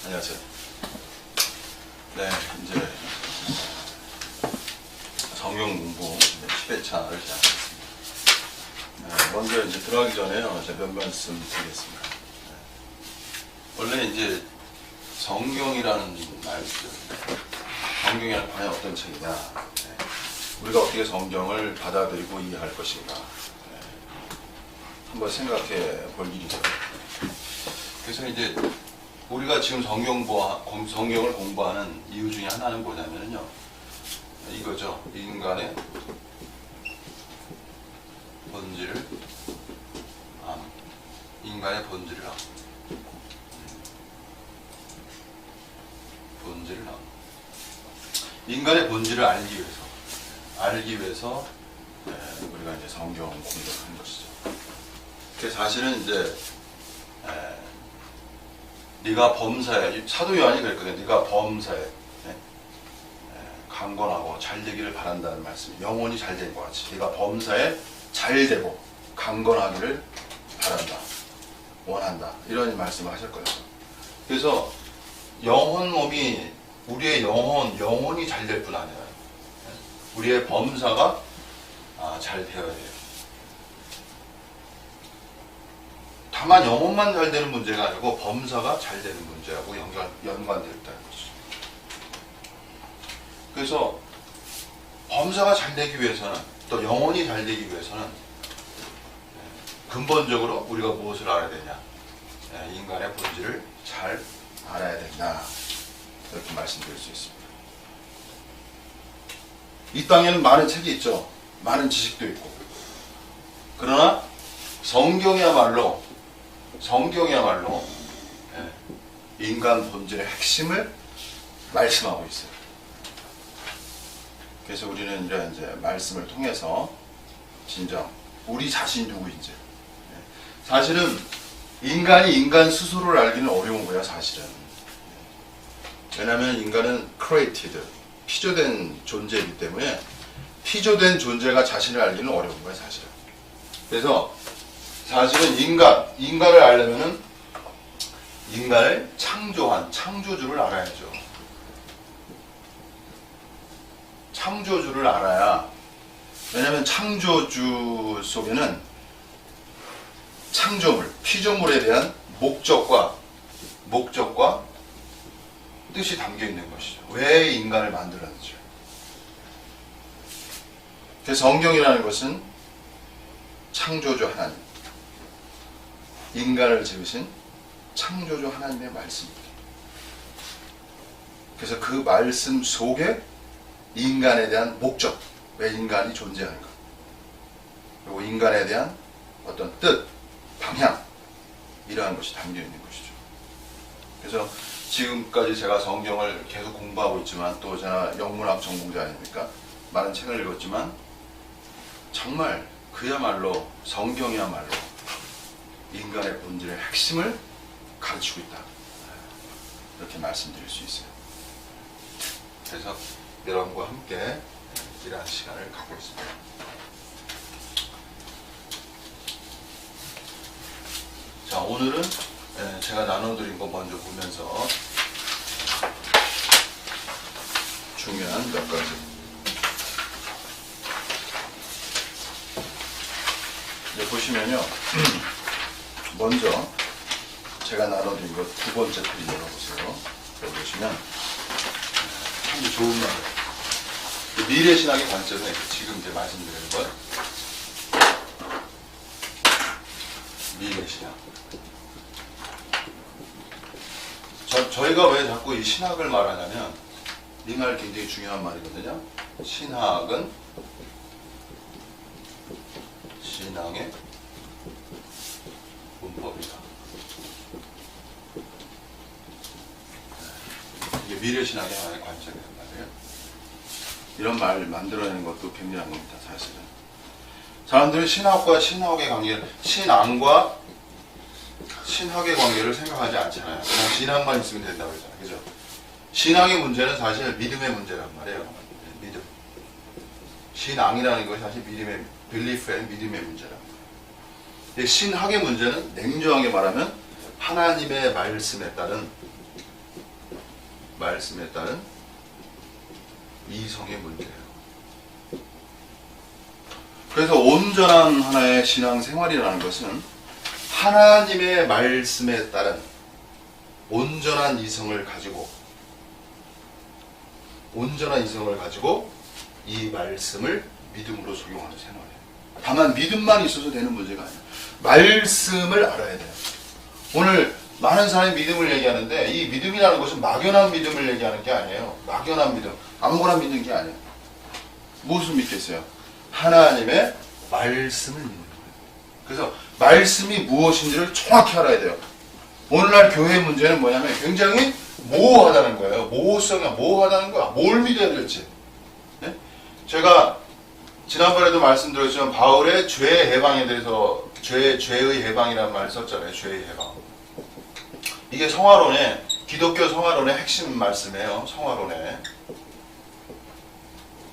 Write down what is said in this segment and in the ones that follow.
안녕하세요. 네, 이제 성경 공부 10회차를 시작하겠습니다. 먼저 이제 들어가기 전에요, 제가 몇 말씀 드리겠습니다. 원래 이제 성경이라는 말씀, 성경이란 과연 어떤 책이냐, 우리가 어떻게 성경을 받아들이고 이해할 것인가, 한번 생각해 볼 일이죠. 그래서 이제 우리가 지금 성경을 공부하는 이유 중에 하나는 뭐냐면요, 이거죠. 인간의 본질을 인간의 본질을 인간의 본질을 알기 위해서 우리가 이제 성경 공부를 하는 것이죠. 그래서 사실은 이제 네가 범사에, 사도 요한이 그랬거든요. 네가 범사에 강건하고 잘 되기를 바란다는 말씀이 영혼이 잘 된 것 같이 네가 범사에 잘 되고 강건하기를 바란다, 원한다, 이런 말씀을 하실 거예요. 그래서 영혼 몸이, 우리의 영혼이 잘 될 뿐 아니라 우리의 범사가 잘 되어야 돼요. 다만 영혼만 잘 되는 문제가 아니고 범사가 잘 되는 문제하고 연관되어 있다는 것이죠. 그래서 범사가 잘 되기 위해서는, 또 영혼이 잘 되기 위해서는 근본적으로 우리가 무엇을 알아야 되냐, 인간의 본질을 잘 알아야 된다, 이렇게 말씀드릴 수 있습니다. 이 땅에는 많은 책이 있죠. 많은 지식도 있고. 그러나 성경이야말로 인간 본질의 핵심을 말씀하고 있어요. 그래서 우리는 이런 이제 말씀을 통해서 진정 우리 자신이 누구인지, 사실은 인간이 인간 스스로를 알기는 어려운 거야, 사실은. 왜냐하면 인간은 created, 피조된 존재이기 때문에 피조된 존재가 자신을 알기는 어려운 거야, 사실은. 그래서 사실은 인간을 알려면은 인간을 창조한 창조주를 알아야죠. 창조주를 알아야, 왜냐하면 창조주 속에는 창조물, 피조물에 대한 목적과 뜻이 담겨 있는 것이죠. 왜 인간을 만들었는지. 그래서 성경이라는 것은 창조주 하나님, 인간을 지으신 창조주 하나님의 말씀입니다. 그래서 그 말씀 속에 인간에 대한 목적, 왜 인간이 존재하는가, 그리고 인간에 대한 어떤 뜻, 방향, 이러한 것이 담겨 있는 것이죠. 그래서 지금까지 제가 성경을 계속 공부하고 있지만, 또 제가 영문학 전공자 아닙니까? 많은 책을 읽었지만, 정말 그야말로 성경이야말로 인간의 본질의 핵심을 가르치고 있다, 이렇게 말씀드릴 수 있어요. 그래서 여러분과 함께 이러한 시간을 갖고 있습니다. 자, 오늘은 제가 나눠드린 거 먼저 보면서 중요한 몇 가지. 이제 보시면요, 먼저 제가 나눠드린 것 두 번째 페이지 열어보세요. 여기 보시면 참 좋은 말이에요. 미래신학의 관점에 지금 이제 말씀드리는 것, 미래신학. 저희가 왜 자꾸 이 신학을 말하냐면, 이 말 굉장히 중요한 말이거든요. 신학은 신앙의 문법이다. 이게 미래신학의 하나의 관점이란 말이에요. 이런 말을 만들어내는 것도 굉장한 겁니다, 사실은. 사람들은 신학과 신학의 관계를, 신앙과 신학의 관계를 생각하지 않잖아요. 그냥 신앙만 있으면 된다고 그러잖아요. 그죠? 신앙의 문제는 사실 믿음의 문제란 말이에요. 믿음. 신앙이라는 것이 사실 믿음의, belief의 믿음의 문제란 말이에요. 신학의 문제는 냉정하게 말하면 하나님의 말씀에 따른 말씀에 따른 이성의 문제예요. 그래서 온전한 하나의 신앙생활이라는 것은 하나님의 말씀에 따른 온전한 이성을 가지고 이 말씀을 믿음으로 적용하는 생활이에요. 다만 믿음만 있어서 되는 문제가 아니에요. 말씀을 알아야 돼요. 오늘 많은 사람이 믿음을 얘기하는데 이 믿음이라는 것은 막연한 믿음을 얘기하는 게 아니에요. 막연한 믿음, 아무거나 믿는 게 아니에요. 무엇을 믿겠어요? 하나님의 말씀을 믿는 거예요. 그래서 말씀이 무엇인지를 정확히 알아야 돼요. 오늘날 교회의 문제는 뭐냐면 굉장히 모호하다는 거예요. 모호하다는 거야. 뭘 믿어야 될지. 네? 제가 지난번에도 말씀드렸지만 바울의 죄의 해방에 대해서 죄의 해방이라는 말을 썼잖아요. 죄의 해방. 이게 성화론의 기독교 성화론의 핵심 말씀이에요. 성화론의.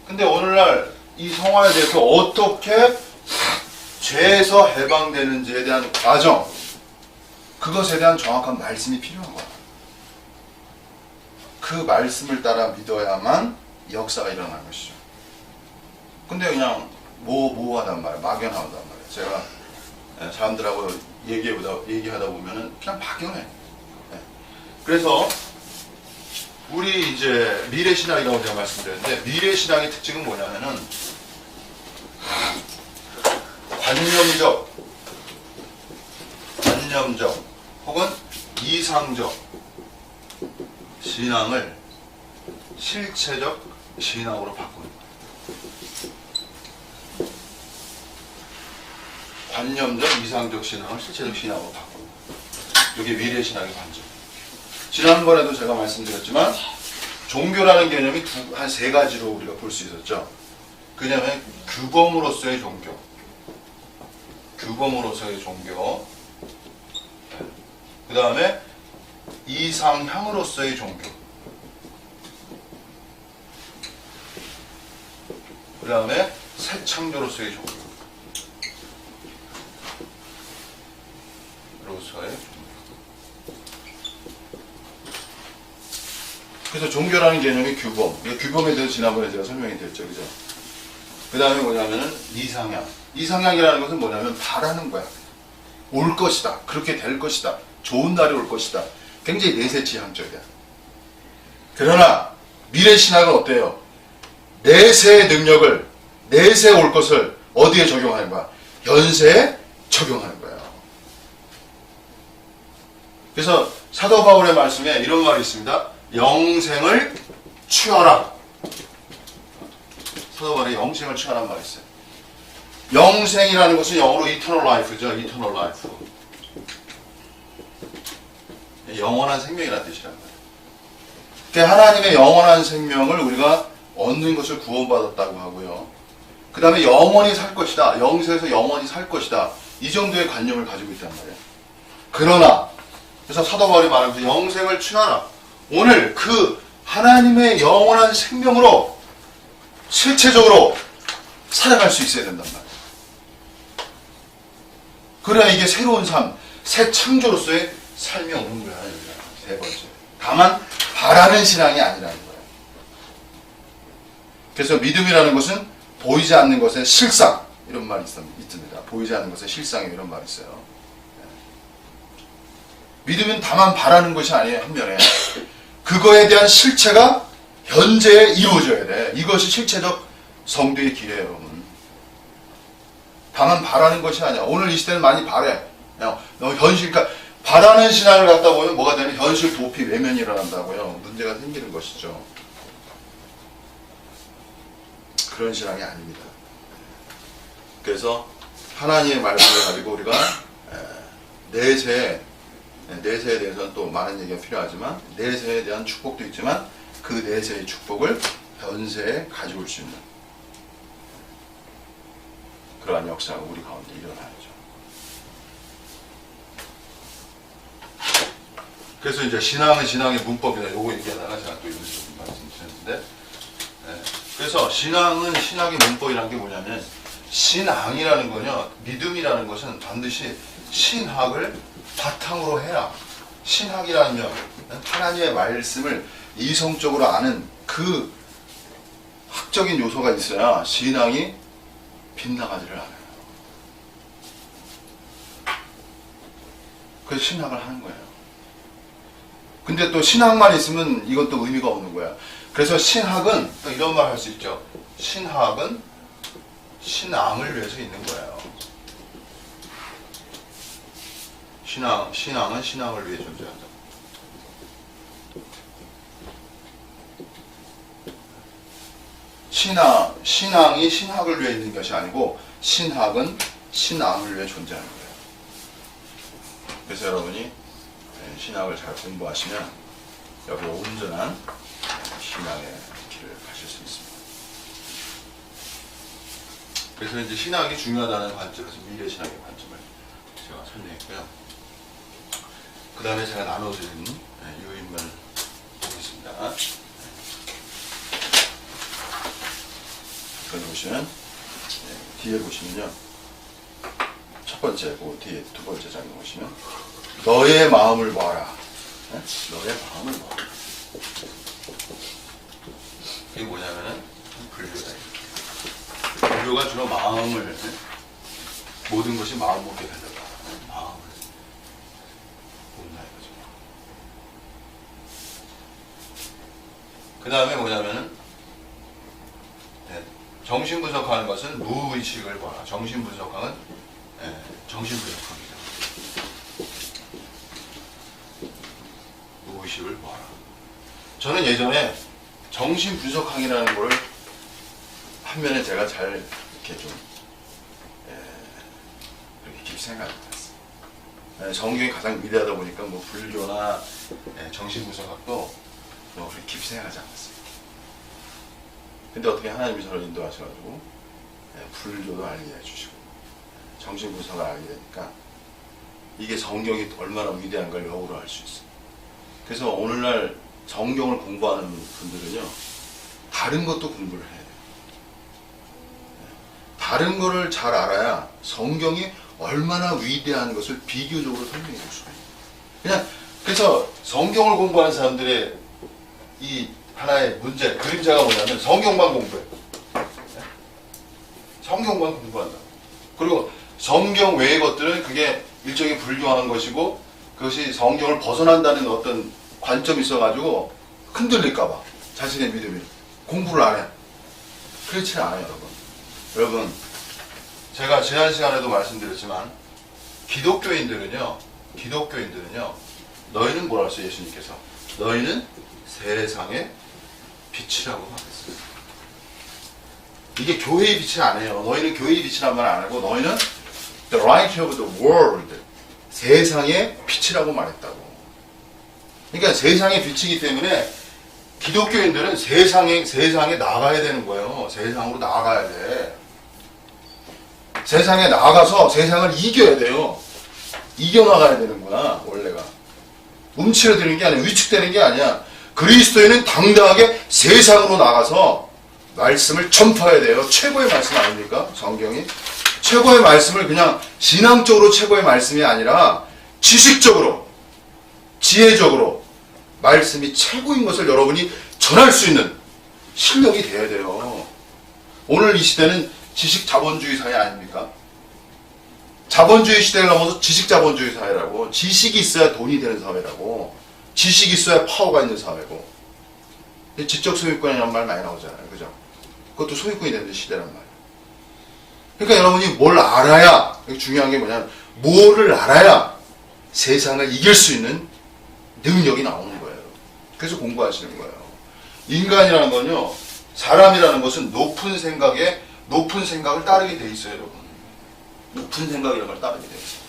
근데 오늘날 이 성화에 대해서 어떻게 죄에서 해방되는지에 대한 과정, 그것에 대한 정확한 말씀이 필요한 거야. 그 말씀을 따라 믿어야만 역사가 일어나는 것이죠. 근데 그냥 모호하단 말이에요. 막연하단 말이에요. 제가 사람들하고 얘기하다 보면은 그냥 막연해. 그래서 우리 이제 미래신앙이라고 제가 말씀드렸는데 미래신앙의 특징은 뭐냐면은 관념적 혹은 이상적 신앙을 실체적 신앙으로 바꾸는 거예요. 관념적, 이상적 신앙을 실체적 신앙으로 바꾸는 거예요. 이게 미래신앙의 관점. 지난번에도 제가 말씀드렸지만 종교라는 개념이 한 세 가지로 우리가 볼 수 있었죠. 그냐면 규범으로서의 종교, 그 다음에 이상향으로서의 종교, 그 다음에 새창조로서의 종교. 그래서 종교라는 개념이 규범. 규범에 대해서 지난번에 제가 설명이 드렸죠. 그죠? 그 다음에 뭐냐면은 이상향. 이상향이라는 것은 뭐냐면 바라는 거야. 올 것이다. 그렇게 될 것이다. 좋은 날이 올 것이다. 굉장히 내세지향적이야. 그러나 미래신학은 어때요? 내세의 능력을, 내세에 올 것을 어디에 적용하는 거야? 현세에 적용하는 거예요. 그래서 사도 바울의 말씀에 이런 말이 있습니다. 영생을 취하라. 사도 바울이 영생을 취하라는 말이 있어요. 영생이라는 것은 영어로 eternal life죠. eternal life. 영원한 생명이라는 뜻이란 말이에요. 그러니까 하나님의 영원한 생명을 우리가 얻는 것을 구원받았다고 하고요. 그 다음에 영원히 살 것이다. 영생에서 영원히 살 것이다. 이 정도의 관념을 가지고 있단 말이에요. 그러나 그래서 사도 바울이 말하면서 영생을 취하라. 오늘 그 하나님의 영원한 생명으로 실체적으로 살아갈 수 있어야 된단 말이에요. 그래야 이게 새로운 삶, 새 창조로서의 삶이 오는 거야. 세 번째. 다만 바라는 신앙이 아니라는 거예요. 그래서 믿음이라는 것은 보이지 않는 것의 실상, 이런 말이 있습니다. 보이지 않는 것의 실상이 이런 말이 있어요. 믿음은 다만 바라는 것이 아니에요. 한면에 그거에 대한 실체가 현재에 이루어져야 돼. 이것이 실체적 성도의 길이에요, 여러분. 다만 바라는 것이 아니야. 오늘 이 시대는 많이 바래. 너무 현실까 바라는 신앙을 갖다 보면 뭐가 되면 현실 도피 외면이 일어난다고요. 문제가 생기는 것이죠. 그런 신앙이 아닙니다. 그래서 하나님의 말씀을 가지고 우리가 내세에 대해서는 또 많은 얘기가 필요하지만 내세에 대한 축복도 있지만 그 내세의 축복을 현세에 가지고 올 수 있는 그러한 역사가 우리 가운데 일어나야죠. 그래서 이제 신앙은 신앙의 문법이다. 요거 얘기하다가 제가 또 이런 식으로 말씀드렸는데, 그래서 신앙은 신학의 문법이라는 게 뭐냐면 신앙이라는 거요, 믿음이라는 것은 반드시 신학을 바탕으로 해야. 신학이라는 건 하나님의 말씀을 이성적으로 아는 그 학적인 요소가 있어야 신앙이 빗나가지를 않아요. 그래서 신학을 하는 거예요. 근데 또 신학만 있으면 이건 또 의미가 없는 거야. 그래서 신학은 또 이런 말 할 수 있죠. 신학은 신앙을 위해서 있는 거예요. 신앙은 신앙을 위해 존재한다. 신앙이 신학을 위해 있는 것이 아니고 신학은 신앙을 위해 존재하는 거예요. 그래서 여러분이 신학을 잘 공부하시면 여기 온전한 신앙의 길을 가실 수 있습니다. 그래서 이제 신학이 중요하다는 관점에서 미래신학의 관점을 제가 설명했고요. 그 다음에 제가 나눠드린 유인물 보겠습니다. 여기 보시면 뒤에 보시면요, 첫 번째 그 뒤에 두 번째 장에 보시면 너의 마음을 모아라. 너의 마음을 모아라. 이게 뭐냐면은 불교다. 불교가 주로 마음을, 모든 것이 마음 먹게 된다. 마음을 본다 이거죠. 그 다음에 뭐냐면은 정신 분석하는 것은 무의식을 봐라. 정신 분석하는 정신 분석합니다. 무의식을 봐라. 저는 예전에 정신 분석학이라는 걸 한 면에 제가 잘 이렇게 좀 그렇게 깊이 생각을 못했어요. 성경이 가장 위대하다 보니까 뭐 불교나 정신 분석학도 그렇게 깊이 생각하지 않았어요. 근데 어떻게 하나님이 저를 인도하셔가지고 불교도 알게 해주시고 정신 분석을 알게 되니까 이게 성경이 얼마나 위대한 걸 역으로 알 수 있어요. 그래서 오늘날 성경을 공부하는 분들은요, 다른 것도 공부를 해야 돼요. 다른 거를 잘 알아야 성경이 얼마나 위대한 것을 비교적으로 설명해 줄 수가 있어요. 그냥 그래서 성경을 공부하는 사람들의 이 하나의 문제, 그림자가 뭐냐면 성경만 공부해. 성경만 공부한다. 그리고 성경 외의 것들은 그게 일종의 불교하는 것이고 그것이 성경을 벗어난다는 어떤 관점이 있어가지고 흔들릴까봐 자신의 믿음이 공부를 안 해. 그렇지 않아요, 여러분. 여러분, 제가 지난 시간에도 말씀드렸지만 기독교인들은요 너희는 뭐라 했어요? 예수님께서 너희는 세상의 빛이라고 말했어요. 이게 교회의 빛이 아니에요. 너희는 교회의 빛이란 말 안 하고 너희는 the light of the world, 세상의 빛이라고 말했다고. 그러니까 세상의 빛이기 때문에 기독교인들은 세상에 나가야 되는 거예요. 세상으로 나가야 돼. 세상에 나가서 세상을 이겨야 돼요. 이겨나가야 되는 거야, 원래가. 움츠러드는 게 아니야. 위축되는 게 아니야. 그리스도인은 당당하게 세상으로 나가서 말씀을 전파해야 돼요. 최고의 말씀 아닙니까? 성경이. 최고의 말씀을 그냥 신앙적으로 최고의 말씀이 아니라 지식적으로, 지혜적으로 말씀이 최고인 것을 여러분이 전할 수 있는 실력이 돼야 돼요. 오늘 이 시대는 지식 자본주의 사회 아닙니까? 자본주의 시대를 넘어서 지식 자본주의 사회라고. 지식이 있어야 돈이 되는 사회라고. 지식이 있어야 파워가 있는 사회고. 지적 소유권이라는 말 많이 나오잖아요. 그죠? 그것도 소유권이 되는 시대란 말이에요. 그러니까 여러분이 뭘 알아야, 중요한 게 뭐냐면 뭐를 알아야 세상을 이길 수 있는 능력이 나오는 거예요. 그래서 공부하시는 거예요. 인간이라는 건요, 사람이라는 것은 높은 생각을 따르게 돼 있어요, 여러분. 높은 생각이라는 걸 따르게 돼 있어요.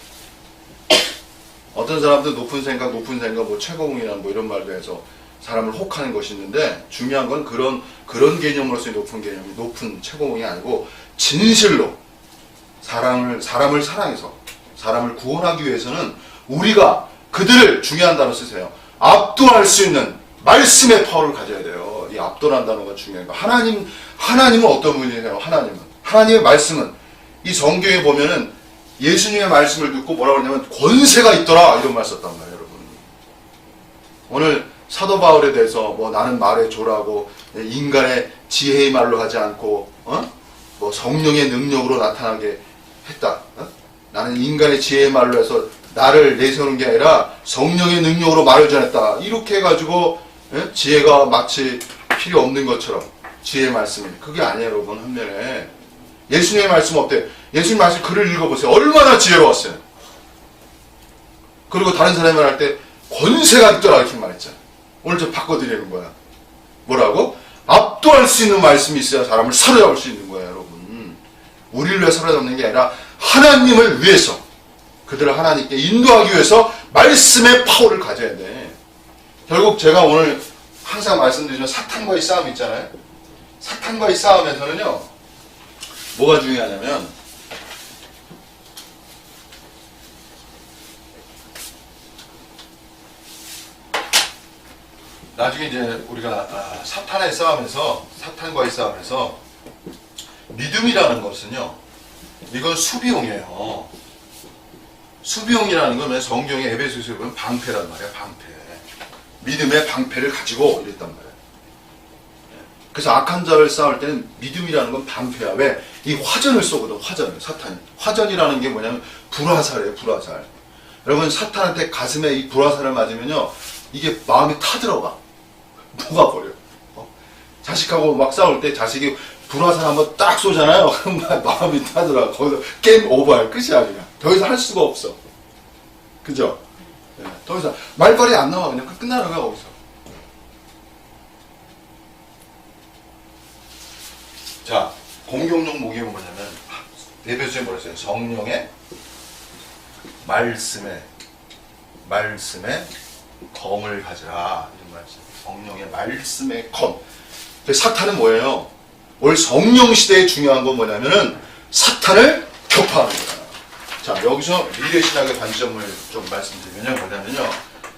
어떤 사람들 높은 생각, 뭐 최고봉이나 뭐 이런 말도 해서 사람을 혹하는 것이 있는데, 중요한 건 그런 개념으로서의 높은 개념이 높은 최고봉이 아니고, 진실로 사람을 사랑해서 사람을 구원하기 위해서는 우리가 그들을, 중요한 단어 쓰세요, 압도할 수 있는 말씀의 파워를 가져야 돼요. 이 압도라는 단어가 중요한 거. 하나님은 어떤 분이세요? 하나님의 말씀은, 이 성경에 보면은 예수님의 말씀을 듣고 뭐라고 하냐면 권세가 있더라, 이런 말 썼단 말이에요, 여러분. 오늘 사도 바울에 대해서 뭐 나는 말에 조라고 인간의 지혜의 말로 하지 않고 뭐 성령의 능력으로 나타나게 했다. 나는 인간의 지혜의 말로 해서 나를 내세우는 게 아니라 성령의 능력으로 말을 전했다. 이렇게 해가지고 지혜가 마치 필요 없는 것처럼 지혜의 말씀이 그게 아니에요 여러분. 한면에 예수님의 말씀 어때요? 예수님 말씀 글을 읽어보세요. 얼마나 지혜로웠어요. 그리고 다른 사람이 말할 때 권세가 있더라 이렇게 말했잖아요. 오늘 좀 바꿔드리는 거야. 뭐라고? 압도할 수 있는 말씀이 있어야 사람을 사로잡을 수 있는 거예요 여러분. 우리를 위해 사로잡는 게 아니라 하나님을 위해서 그들을 하나님께 인도하기 위해서 말씀의 파워를 가져야 돼. 결국 제가 오늘 항상 말씀드리지만 사탄과의 싸움 있잖아요. 사탄과의 싸움에서는요 뭐가 중요하냐면 나중에 이제 우리가 사탄과의 싸움에서 믿음이라는 것은요 이건 수비용이에요. 수비용이라는 건 성경의 에베소서에 보면 방패란 말이야. 방패. 믿음의 방패를 가지고 이랬단 말이야. 그래서 악한 자를 싸울 때는 믿음이라는 건 방패야. 왜? 이 화전을 쏘거든. 화전을. 사탄이. 화전이라는 게 뭐냐면 불화살이에요. 불화살. 여러분 사탄한테 가슴에 이 불화살을 맞으면요 이게 마음이 타들어가. 녹아버려. 자식하고 막 싸울 때 자식이 불화살 한번 딱 쏘잖아요. 그럼 마음이 타들어가. 거기서 게임 오버야. 끝이야 그냥. 더 이상 할 수가 없어. 그죠? 네. 더 이상 말빨이 안 나와. 그냥 끝나는 거야 거기서. 자, 공격용 무기는 뭐냐면 에베소서에 뭐라 했어요? 성령의 말씀에 검을 가지라 이런 말씀. 성령의 말씀의 검. 사탄은 뭐예요? 오늘 성령 시대에 중요한 건 뭐냐면은 사탄을 격파하는 거야. 자, 여기서 미래신학의 관점을 좀 말씀드리면요, 뭐냐면요,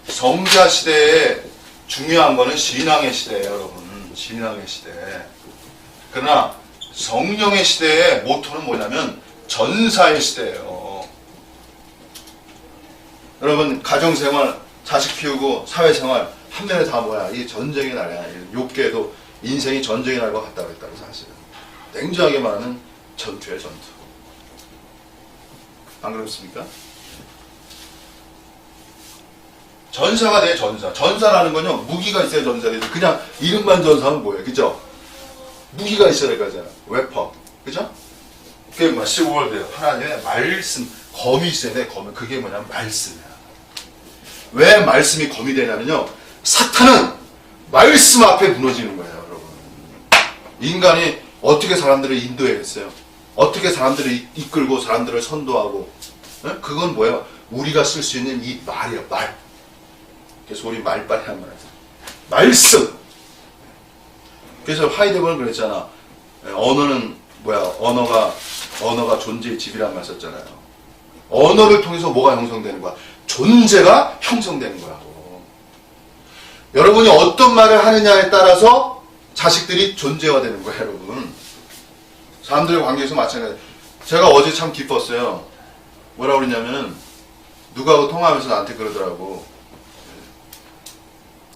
성자 시대에 중요한 거는 신앙의 시대예요, 여러분. 신앙의 시대. 그러나 성령의 시대의 모토는 뭐냐면 전사의 시대예요. 여러분 가정생활, 자식 키우고 사회생활 한 면에 다 뭐야? 이게 전쟁의 날이야. 욥기에도 인생이 전쟁의 날과 같다고 했다고 사실은. 냉정하게 말하면 전투야 전투. 안 그렇습니까? 전사가 돼 전사. 전사라는 건요 무기가 있어야 전사돼. 그냥 이름만 전사하면 뭐예요? 그죠? 무기가 있어야 될 거잖아. 웨퍼. 그죠? 그게 뭐 시월드예요. 하나님의 말씀 검이 있어야 돼. 검이. 그게 뭐냐면 말씀이야. 왜 말씀이 검이 되냐면요. 사탄은 말씀 앞에 무너지는 거예요, 여러분. 인간이 어떻게 사람들을 인도해냈어요? 어떻게 사람들을 이끌고 사람들을 선도하고? 네? 그건 뭐예요? 우리가 쓸 수 있는 이 말이에요, 말. 그래서 우리 말빨이 한 말이에요. 말씀. 그래서 하이데거는 그랬잖아. 언어는 뭐야? 언어가 존재의 집이란 말 썼잖아요. 언어를 통해서 뭐가 형성되는 거야? 존재가 형성되는 거라고. 여러분이 어떤 말을 하느냐에 따라서 자식들이 존재화되는 거예요, 여러분. 사람들의 관계에서 마찬가지. 제가 어제 참 기뻤어요. 뭐라고 그러냐면은 누가 통화하면서 나한테 그러더라고.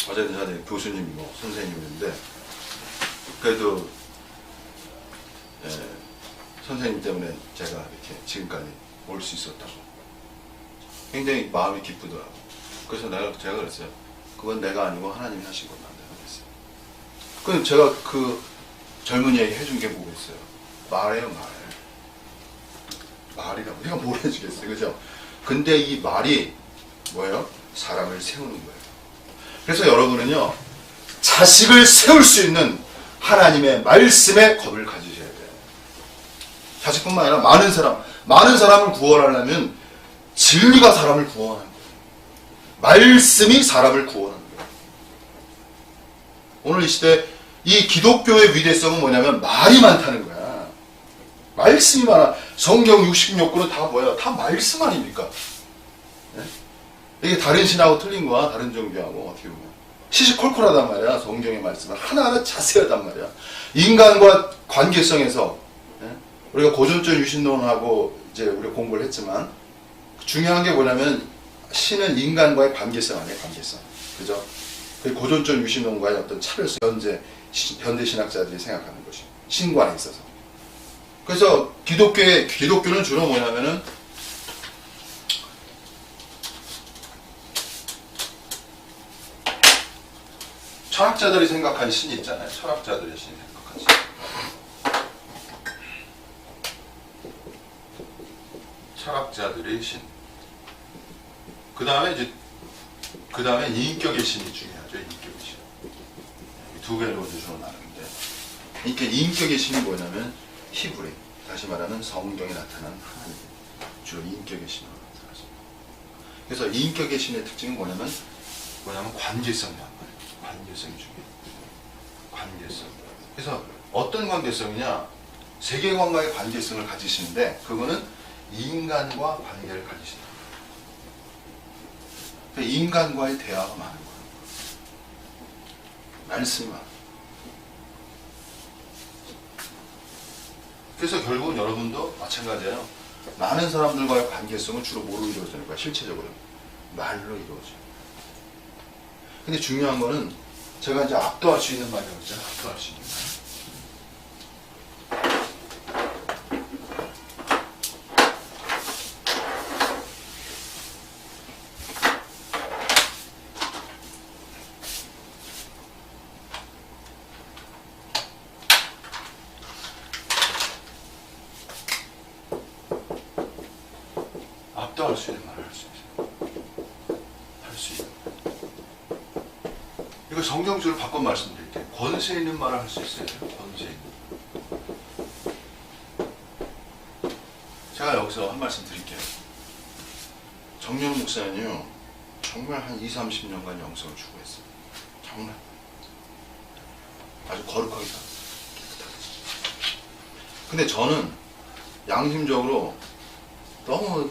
어제는 저한테 교수님이고 선생님인데 그래도 선생님 때문에 제가 이렇게 지금까지 올 수 있었다고. 굉장히 마음이 기쁘더라고. 그래서 제가 그랬어요. 그건 내가 아니고 하나님이 하신 것만 내가 그랬어요. 그럼 제가 그 젊은이에게 해준 게 뭐겠어요? 말이에요, 말. 말이라 우리가 뭘 해주겠어요, 그죠? 근데 이 말이 뭐예요? 사람을 세우는 거예요. 그래서 여러분은요, 자식을 세울 수 있는 하나님의 말씀의 겁을 가지셔야 돼요. 자식뿐만 아니라 많은 사람을 구원하려면 진리가 사람을 구원하는 거예요. 말씀이 사람을 구원하는 거예요. 오늘 이 시대 이 기독교의 위대성은 뭐냐면 말이 많다는 거야. 말씀이 많아. 성경 66권은 다 뭐야? 다 말씀 아닙니까? 네? 이게 다른 신하고 틀린 거야. 다른 종교하고 어떻게 보면. 시시콜콜하단 말이야. 성경의 말씀은 하나하나 자세하단 말이야. 인간과 관계성에서 우리가 고전적 유신론하고 이제 우리가 공부를 했지만 중요한 게 뭐냐면 신은 인간과의 관계성 아니에요. 관계성. 그죠? 그 고전적 유신론과의 어떤 차별성, 현대 신학자들이 생각하는 것이 신관에 있어서. 그래서 기독교는 주로 뭐냐면은 철학자들이 생각한 신이 있잖아요. 철학자들의 신이 생각한 신. 철학자들의 신. 그 다음에 인격의 신이 중요하죠. 인격의 신. 두 개로 주로 나누는데, 인격의 신이 뭐냐면 히브리, 다시 말하면 성경에 나타난 하나님, 주로 인격의 신으로 나타났습니다. 그래서 인격의 신의 특징은 뭐냐면 관계성이란 말이에요. 관계성이 중요해요. 관계성. 그래서 어떤 관계성이냐? 세계관과의 관계성을 가지시는데, 그거는 인간과 관계를 가지신다. 인간과의 대화가 많은 거예요. 말씀이 많아요. 그래서 결국은 여러분도 마찬가지예요. 많은 사람들과의 관계성은 주로 뭐로 이루어지는 거야? 실체적으로 말로 이루어져요. 근데 중요한 거는 제가 이제 압도할 수 있는 말이라고 했잖아요. 압도할 수 있는 말. 압도할 수 있는 말을 할 수 있어요. 할 수 있는. 이거 성경적으로 바꿔 말씀드릴게요. 권세 있는 말을 할 수 있어요. 권세 있는. 제가 여기서 한 말씀 드릴게요. 정윤 목사님이요, 정말 한 20-30년간 영성을 추구했어요. 정말 아주 거룩하게 살았어요. 근데 저는 양심적으로 너무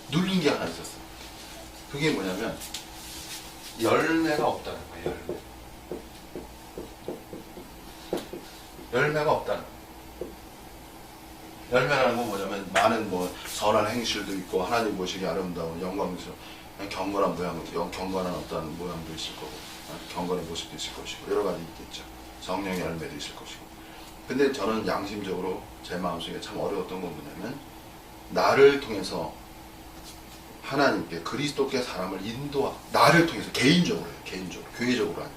눌린 게 하나 있었어요. 그게 뭐냐면 열매가 없다는 거예요. 열매가 없다는 거예요. 열매라는 건 뭐냐면 많은 선한 행실도 있고 하나님 보시기 아름다운 영광스러운 경건한 모양, 경건한 어떤 모양도 있을 거고, 경건의 모습도 있을 것이고, 여러 가지 있겠죠. 성령의 열매도 있을 것이고. 근데 저는 양심적으로 제 마음속에 참 어려웠던 건 뭐냐면, 나를 통해서 하나님께, 그리스도께 사람을 나를 통해서 개인적으로요. 개인적으로. 교회적으로 아니라.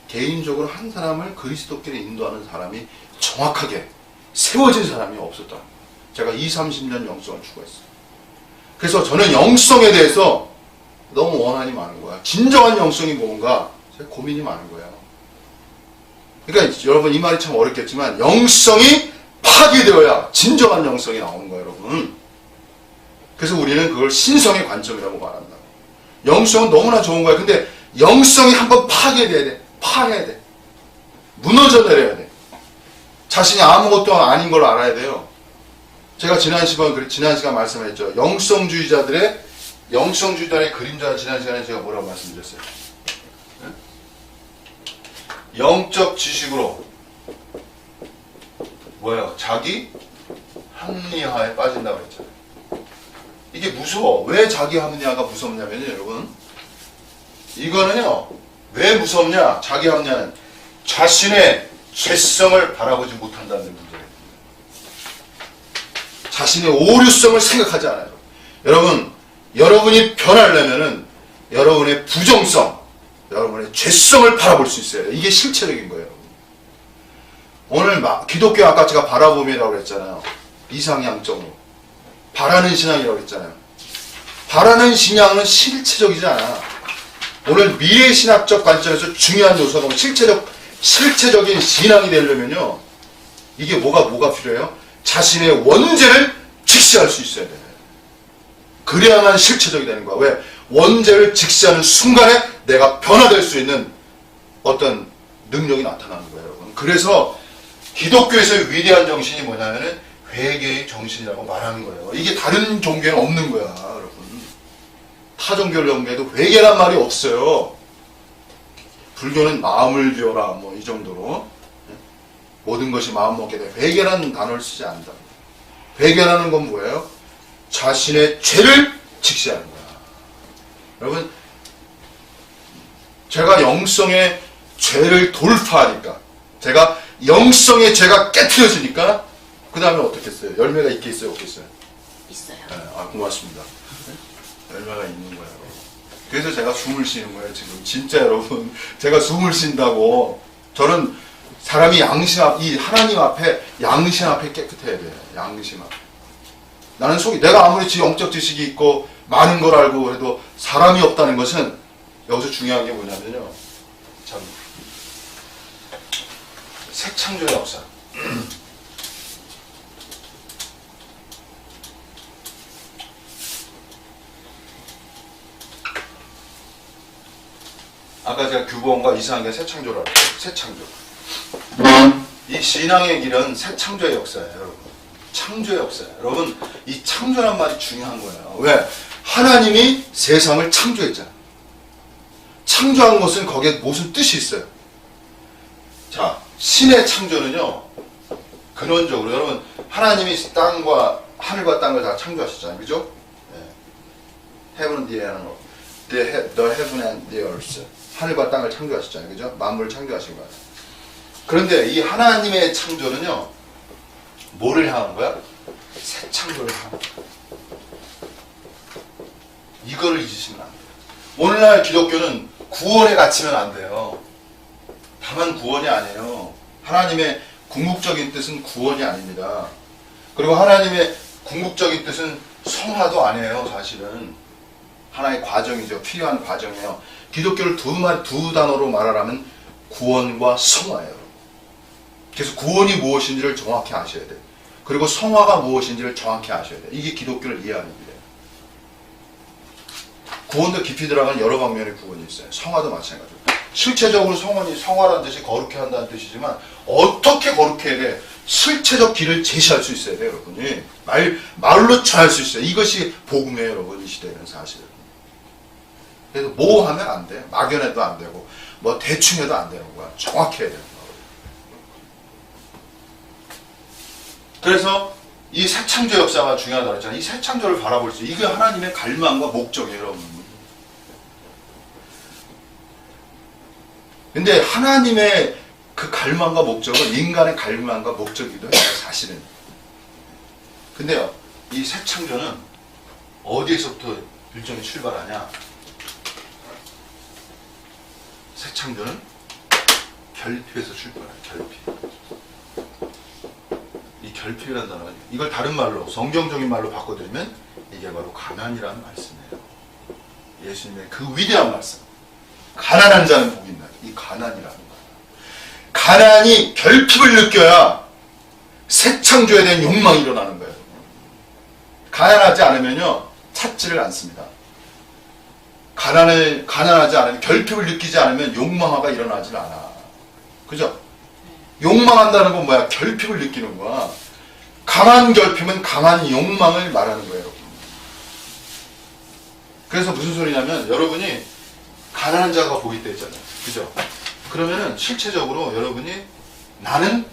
개인적으로 한 사람을 그리스도께 인도하는 사람이 정확하게 세워진 사람이 없었다는 거예요. 제가 20-30년 영성을 추구했어요. 그래서 저는 영성에 대해서 너무 원한이 많은 거야. 진정한 영성이 뭔가 제가 고민이 많은 거예요. 그러니까 여러분, 이 말이 참 어렵겠지만 영성이 파괴되어야 진정한 영성이 나오는 거예요, 여러분. 그래서 우리는 그걸 신성의 관점이라고 말한다. 영성은 너무나 좋은 거야. 근데 영성이 한번 파괴돼야 돼. 파해야 돼. 무너져 내려야 돼. 자신이 아무것도 아닌 걸 알아야 돼요. 제가 지난 시간 말씀했죠. 영성주의자들의 그림자, 지난 시간에 제가 뭐라고 말씀드렸어요? 네? 영적 지식으로 자기 합리화에 빠진다고 했잖아요. 이게 무서워. 왜 자기 합리화가 무섭냐면요, 여러분. 이거는요, 왜 무섭냐? 자기 합리화는 자신의 죄성을 바라보지 못한다는 문제예요. 자신의 오류성을 생각하지 않아요. 여러분이 변하려면은 여러분의 부정성, 여러분의 죄성을 바라볼 수 있어야 돼요. 이게 실체적인 거예요. 오늘 기독교 아까 제가 바라봄이라고 그랬잖아요. 이상향적으로. 바라는 신앙이라고 했잖아요. 바라는 신앙은 실체적이지 않아. 오늘 미래신학적 관점에서 중요한 요소가 실체적인 신앙이 되려면요, 이게 뭐가 필요해요? 자신의 원죄를 직시할 수 있어야 돼요. 그래야만 실체적이 되는 거야. 왜? 원죄를 직시하는 순간에 내가 변화될 수 있는 어떤 능력이 나타나는 거예요, 여러분. 그래서 기독교에서의 위대한 정신이 뭐냐면은 회개의 정신이라고 말하는 거예요. 이게 다른 종교에는 없는 거야, 여러분. 타 종교를 연구해도 회개란 말이 없어요. 불교는 마음을 비워라, 이 정도로. 모든 것이 마음 먹게 돼. 회개라는 단어를 쓰지 않는다. 회개라는 건 뭐예요? 자신의 죄를 직시하는 거야. 여러분, 제가 영성의 죄를 돌파하니까, 제가 영성의 죄가 깨트려지니까 그 다음에 어떻겠어요? 열매가 있겠어요? 없겠어요? 있어요. 네, 고맙습니다. 열매가 있는 거예요. 그래서 제가 숨을 쉬는 거예요, 지금. 진짜 여러분. 제가 숨을 쉰다고. 저는 사람이 이 하나님 앞에, 양심 앞에 깨끗해야 돼요. 양심 앞에. 나는 내가 아무리 영적 지식이 있고, 많은 걸 알고 해도 사람이 없다는 것은 여기서 중요한 게 뭐냐면요. 참, 새 창조의 역사. 아까 제가 규범과 이상하게 새 창조라고 했어요. 새 창조. 이 신앙의 길은 새 창조의 역사예요, 여러분. 창조의 역사예요. 여러분, 이 창조란 말이 중요한 거예요. 왜? 하나님이 세상을 창조했잖아요. 창조한 것은 거기에 무슨 뜻이 있어요. 자, 신의 창조는요, 근원적으로, 여러분, 하나님이 하늘과 땅을 다 창조하셨잖아요. 그죠? 네. Heaven the heaven and the earth. 하늘과 땅을 창조하셨잖아요. 그죠? 만물을 창조하신 거예요. 그런데 이 하나님의 창조는요, 뭐를 향한 거야? 새 창조를 향한 거야. 이거를 잊으시면 안 돼요. 오늘날 기독교는 구원에 갇히면 안 돼요. 다만 구원이 아니에요. 하나님의 궁극적인 뜻은 구원이 아닙니다. 그리고 하나님의 궁극적인 뜻은 성화도 아니에요, 사실은. 하나의 과정이죠. 필요한 과정이에요. 기독교를 두 단어로 말하라면 구원과 성화예요. 그래서 구원이 무엇인지를 정확히 아셔야 돼요. 그리고 성화가 무엇인지를 정확히 아셔야 돼요. 이게 기독교를 이해하는 길이에요. 구원도 깊이 들어가는 여러 방면의 구원이 있어요. 성화도 마찬가지로. 실체적으로 성화라는 뜻이 거룩해 한다는 뜻이지만 어떻게 거룩해야 돼? 실체적 길을 제시할 수 있어야 돼요, 여러분이. 말로 전할 수 있어요. 이것이 복음이에요, 여러분. 이 시대에는 사실은. 그래서 뭐 하면 안 돼. 막연해도 안 되고 뭐 대충 해도 안 되는 거야. 정확히 해야 되는 거야. 그래서 이 새 창조 역사가 중요하다고 했잖아요. 이 새 창조를 바라볼 수 이게 하나님의 갈망과 목적이에요, 여러분. 근데 하나님의 그 갈망과 목적은 인간의 갈망과 목적이기도 해요, 사실은. 근데요, 이 새 창조는 어디에서부터 일종의 출발하냐? 새 창조는 결핍에서 출발해요. 결핍. 이 결핍이라는 단어가 이걸 다른 말로 성경적인 말로 바꿔드리면 이게 바로 가난이라는 말씀이에요. 예수님의 그 위대한 말씀. 가난한 자는 복이 있나요? 이 가난이라는 거예요. 가난이 결핍을 느껴야 새 창조에 대한 욕망이 일어나는 거예요. 가난하지 않으면요 찾지를 않습니다. 가난하지 않으면, 결핍을 느끼지 않으면 욕망화가 일어나질 않아. 그죠? 욕망한다는 건 뭐야? 결핍을 느끼는 거야. 강한 결핍은 강한 욕망을 말하는 거예요. 그래서 무슨 소리냐면, 여러분이 가난한 자가 복이 있다 했잖아요. 그죠? 그러면은 실체적으로 여러분이 나는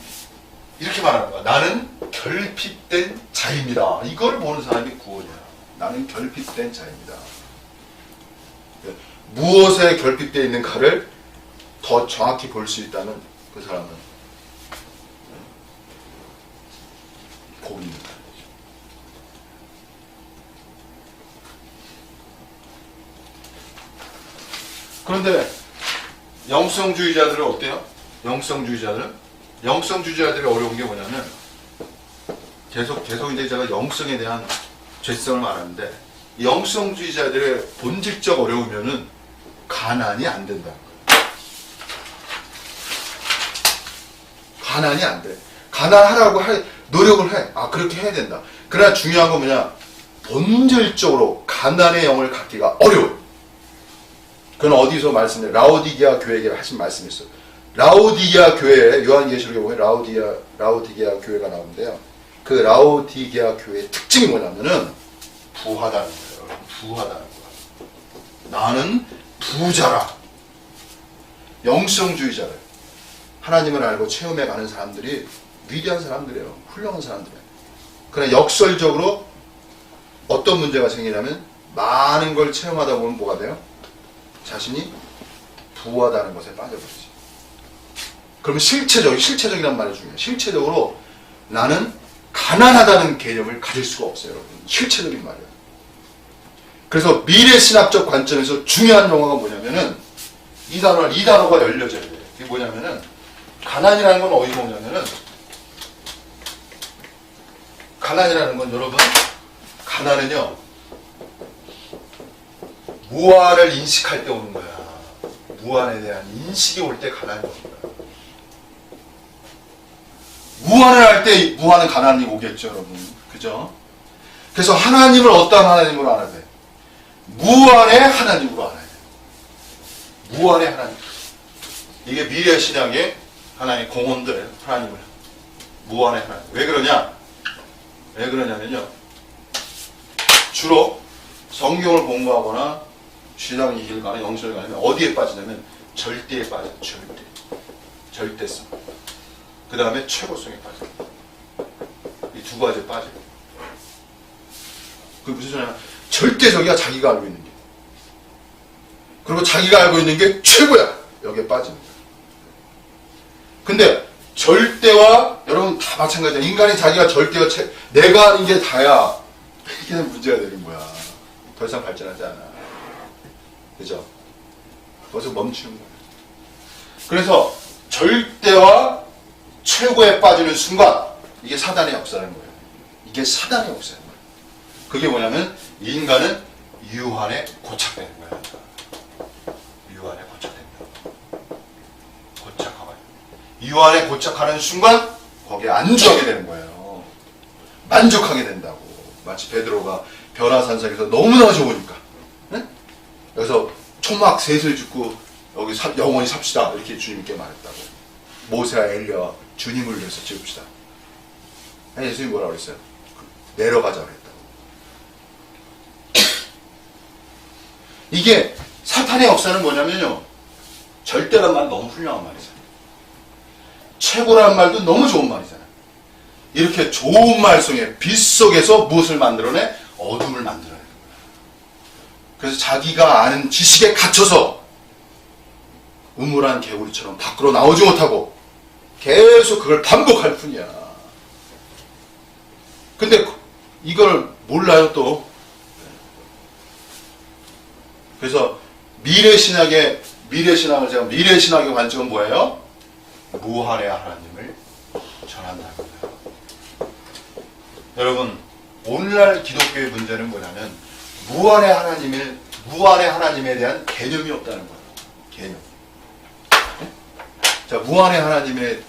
이렇게 말하는 거야. 나는 결핍된 자입니다. 이걸 보는 사람이 구원이야. 나는 결핍된 자입니다. 무엇에 결핍되어 있는가를 더 정확히 볼 수 있다는 그 사람은 복이 있는 거죠. 그런데 영성주의자들은 어때요? 영성주의자들이 어려운 게 뭐냐면 계속 이제 제가 영성에 대한 죄성을 말하는데 영성주의자들의 본질적 어려우면은 가난이 안 된다는 거예요. 가난이 안 돼. 가난하라고 노력을 해. 그렇게 해야 된다. 그러나 중요한 건 뭐냐? 본질적으로 가난의 영을 갖기가 어려워. 그건 어디서 말씀드려요? 라오디게아 교회에게 하신 말씀이 있어요. 라오디게아 교회에 요한계시록에 보면 라오디게아 교회가 나오는데요. 그 라오디게아 교회의 특징이 뭐냐면은 부하다는 거예요. 부하다는 거야. 나는 부자라. 영성주의자래. 하나님을 알고 체험해 가는 사람들이 위대한 사람들이에요. 훌륭한 사람들이에요. 그러나 역설적으로 어떤 문제가 생기냐면 많은 걸 체험하다 보면 뭐가 돼요? 자신이 부하다는 것에 빠져버리지. 그러면 실체적이란 말이 중요해요. 실체적으로 나는 가난하다는 개념을 가질 수가 없어요, 여러분. 실체적인 말이에요. 그래서 미래신학적 관점에서 중요한 용어가 뭐냐면은 이 단어가 열려져야 돼요. 이게 뭐냐면은 가난이라는 건 어디서 오냐면은 가난이라는 건 여러분 가난은요 무한을 인식할 때 오는 거야. 무한에 대한 인식이 올 때 가난이 오는 거야. 무한을 할 때 무한은 가난이 오겠죠, 여러분. 그죠? 그래서 하나님을 어떤 하나님으로 알아야 돼? 무한의 하나님으로 알아야 돼. 무한의 하나님. 이게 미래신앙의 하나의 공헌들, 하나님을. 무한의 하나님. 왜 그러냐? 왜 그러냐면요. 주로 성경을 공부하거나 신앙 이길 가나 영성을 가면 어디에 빠지냐면 절대에 빠져요. 절대. 절대성. 그 다음에 최고성에 빠져요. 이 두 가지에 빠져요. 그게 무슨 소리냐? 절대적이야, 자기가 알고 있는 게. 그리고 자기가 알고 있는 게 최고야. 여기에 빠지는 거야. 근데 절대와 여러분 다 마찬가지야. 인간이 자기가 절대와 내가 아는 게 다야. 이게 문제가 되는 거야. 더 이상 발전하지 않아. 그죠? 거기서 멈추는 거야. 그래서 절대와 최고에 빠지는 순간 이게 사단의 역사라는 거예요. 이게 사단의 역사라는 거예요. 그게 뭐냐면 인간은 유한에 고착되는 거야. 유한에 고착된다. 고착하고 유한에 고착하는 순간 거기에 안주하게 되는 거예요. 만족하게 된다고. 마치 베드로가 변화산상에서 너무나 좋으니까 네? 여기서 초막 셋을 짓고 여기 영원히 삽시다 이렇게 주님께 말했다고. 모세와 엘리야와 주님을 위해서 지읍시다. 예수님이 뭐라고 그랬어요? 내려가자고 그랬다고. 이게 사탄의 역사는 뭐냐면요, 절대란 말 너무 훌륭한 말이잖아요. 최고란 말도 너무 좋은 말이잖아요. 이렇게 좋은 말 속에 빛 속에서 무엇을 만들어내? 어둠을 만들어내는 거예요. 그래서 자기가 아는 지식에 갇혀서 우물한 개구리처럼 밖으로 나오지 못하고 계속 그걸 반복할 뿐이야. 근데 이걸 몰라요 또. 그래서 미래신학의 관점은 뭐예요? 무한의 하나님을 전한다는 거예요. 여러분, 오늘날 기독교의 문제는 뭐냐면 무한의 하나님에 대한 개념이 없다는 거예요. 개념. 자, 무한의 하나님의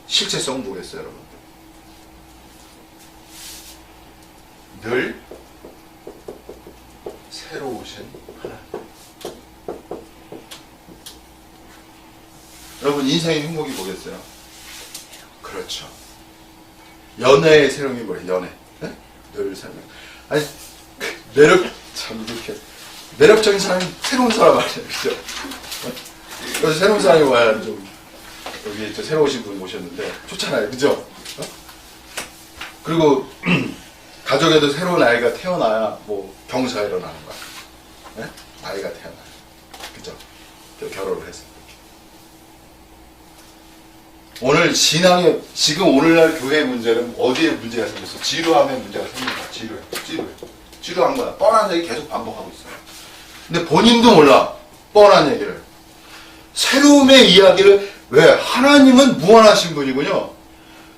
실체성은 뭐겠어요, 여러분? 늘 새로우신 하나님. 여러분, 인생의 행복이 뭐겠어요? 그렇죠. 연애의 새로움이 뭐예요? 연애. 네? 늘 새로운. 아니, 매력적인 사람이 새로운 사람 아니에요. 그죠? 그래서 새로운 사람이 와야 좀, 여기 또 새로 오신 분 모셨는데, 좋잖아요. 그죠? 어? 그리고, 가족에도 새로운 아이가 태어나야 뭐 경사가 일어나는 거야. 네? 아이가 태어나요. 그죠? 결혼을 해서. 오늘 지금 오늘날 교회의 문제는 어디에 문제가 생겼어? 지루함에 문제가 생긴 거야. 지루한 거야. 뻔한 얘기 계속 반복하고 있어요. 근데 본인도 몰라. 뻔한 얘기를. 새로움의 이야기를, 왜? 하나님은 무한하신 분이군요.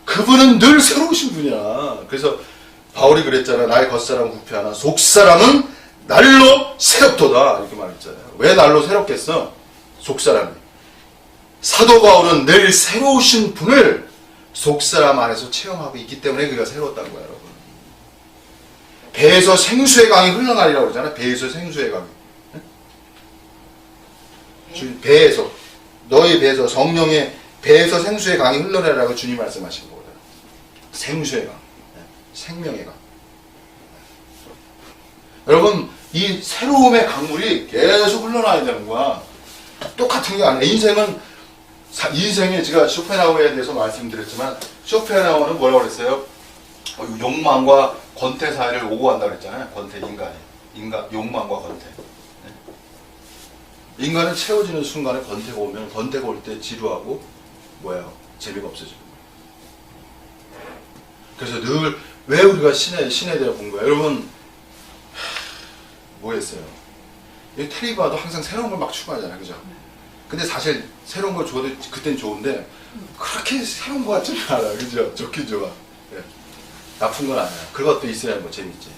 그분은 늘 새로우신 분이야. 그래서 바울이 그랬잖아. 나의 겉사람은 부패하나 속사람은 날로 새롭도다. 이렇게 말했잖아요. 왜 날로 새롭겠어? 속사람이. 사도 바울은 늘 새로우신 분을 속사람 안에서 체험하고 있기 때문에 그가 새로웠다는 거야, 여러분. 배에서 생수의 강이 흘러나리라고 그러잖아. 배에서 생수의 강이. 배에서, 너희 배에서, 성령의 배에서 생수의 강이 흘러나리라고 주님 말씀하신 거거든. 생수의 강. 생명의 강. 여러분, 이 새로움의 강물이 계속 흘러나야 되는 거야. 똑같은 게 아니야. 인생에 제가 쇼펜하우어에 대해서 말씀드렸지만, 쇼펜하우어는 뭐라고 그랬어요? 욕망과 권태 사이를 오고 간다고 그랬잖아요. 권태, 욕망과 권태. 인간은 채워지는 순간에 권태가 오면 권태가 올 때 지루하고 뭐예요? 재미가 없어지는 거예요. 그래서 늘 왜 우리가 신에 대해 본 거예요? 여러분 뭐였어요? 텔레비 봐도 항상 새로운 걸 막 추구하잖아요, 그죠? 근데 사실 새로운 걸 줘도 그땐 좋은데 그렇게 새로운 거 같지는 않아, 그죠? 좋긴 좋아. 네. 나쁜 건 아니야. 그것도 있어야 뭐 재밌지.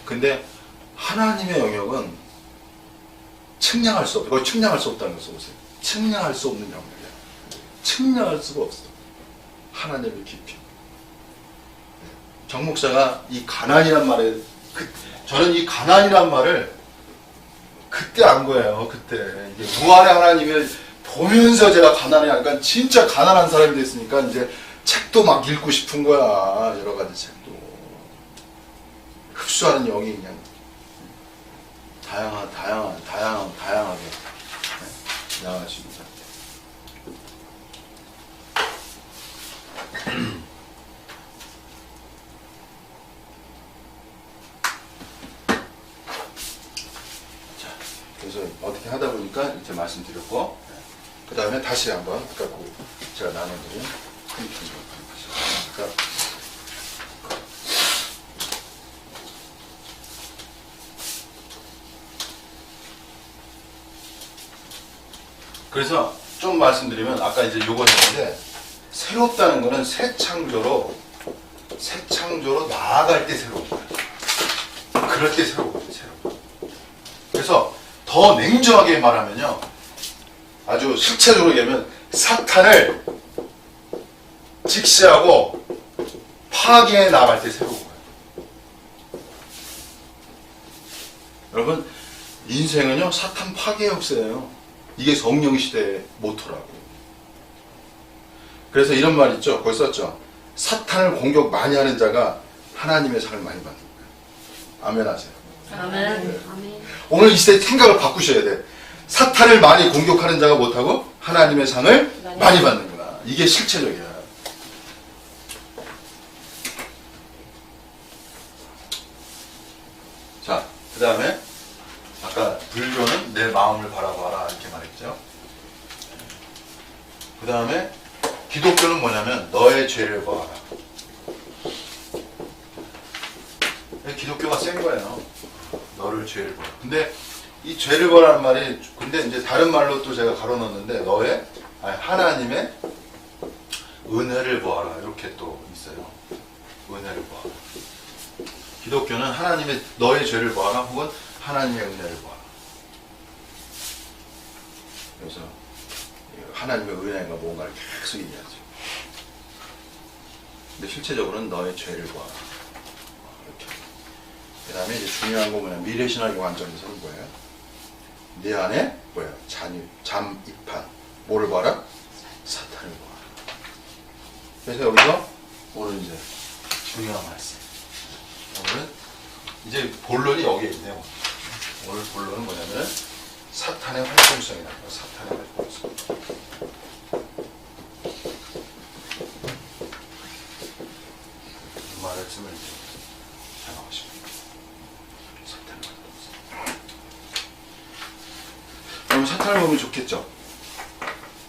근데 하나님의 영역은 측량할 수 없어. 거의 측량할 수 없다는 걸 써보세요. 측량할 수 없는 영역이야. 측량할 수가 없어. 하나님의 깊이. 정 목사가 이 가난이란 말에 저는 이 가난이란 말을 그때 안 거예요. 그때 이게 무한의 하나님을 보면서 제가 가난해 하니까 진짜 가난한 사람이 됐으니까 이제 책도 막 읽고 싶은 거야. 여러 가지 책도 흡수하는 영이 그냥 다양하게 나아가십니다. 그래서 어떻게 하다 보니까 이제 말씀드렸고, 그 다음에 다시 한번 아까 제가 나눠드린 그러니까 그래서 좀 말씀드리면 아까 이제 요거 했는데 새롭다는 거는 새 창조로 나아갈 때 새로운 거예요. 그럴 때 새로운 거예요. 그래서 더 냉정하게 말하면요, 아주 실체적으로 얘기하면 사탄을 직시하고 파괴해 나갈 때 새로운 거예요. 여러분, 인생은요 사탄 파괴 역사예요. 이게 성령시대의 모토라고. 그래서 이런 말 있죠, 거기 썼죠. 사탄을 공격 많이 하는 자가 하나님의 상을 많이 받는 거예요. 아멘 하세요. 아멘. 네. 아멘. 오늘 이 시대에 생각을 바꾸셔야 돼. 사탄을 많이 공격하는 자가 못하고 하나님의 상을 많이 받는구나. 이게 실체적이야. 자, 그 다음에 아까 불교는 내 마음을 바라봐라 이렇게 말했죠. 그 다음에 기독교는 뭐냐면 너의 죄를 보아라. 기독교가 센 거예요. 너를 죄를 보라. 근데 이 죄를 보라는 말이, 근데 이제 다른 말로 또 제가 가로넣었는데 하나님의 은혜를 보아라 이렇게 또 있어요. 은혜를 보아라. 기독교는 하나님의 너의 죄를 보아라 혹은 하나님의 은혜를 보아라. 그래서 하나님의 은혜가 뭔가를 계속 얘기하죠. 근데 실제적으로는 너의 죄를 보아라. 이렇게. 그 다음에 이제 중요한 거 뭐냐, 미래신학의 관점에서는 뭐예요? 내 안에 뭐예요? 잠입한 뭐를 봐라? 사탄을 봐라. 그래서 여기서 오늘 이제 중요한 말씀. 오늘은 이제 본론이 여기에 있네요. 오늘 본론은 뭐냐면 사탄의 활동성이라는 거예요. 사탄의 활동성. 이 말씀을 이제 생각하고 싶습니다. 사탄의 활동성. 그럼 사탄을 보면 좋겠죠?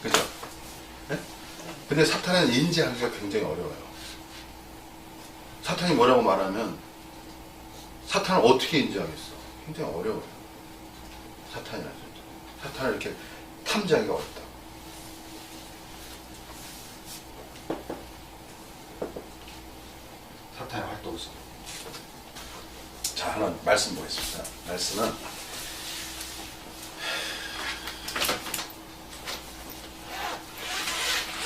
그죠? 네? 근데 사탄은 인지하기가 굉장히 어려워요. 사탄이 뭐라고 말하면 사탄을 어떻게 인지하겠어? 굉장히 어려워요. 사탄이라죠. 사탄을 이렇게 탐지하기가 어렵다. 사탄의 활동성. 자, 하나 말씀 보겠습니다. 말씀은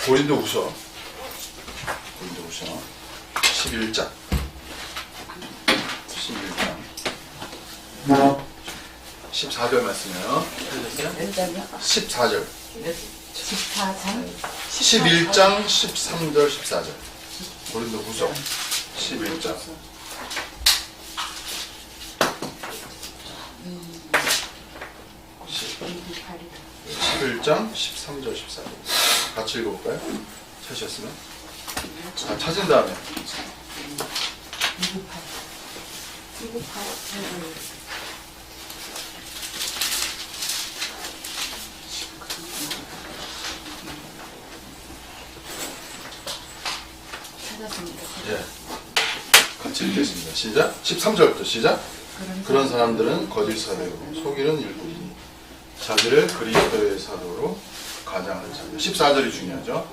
고린도후서 11장 14절 말씀이에요. 14절 11장 13절 14절 고린도후서 11장 11장 13절 14절 같이 읽어볼까요? 찾으셨으면? 찾은 다음에 298. 찾았습니다. 예. 같이 읽겠습니다. 시작. 13절부터 시작. 그런 사람들은 거짓 사도요 속이는 일꾼이니 자기를 그리스도의 사도로 가장하는 자들. 14절이 중요하죠.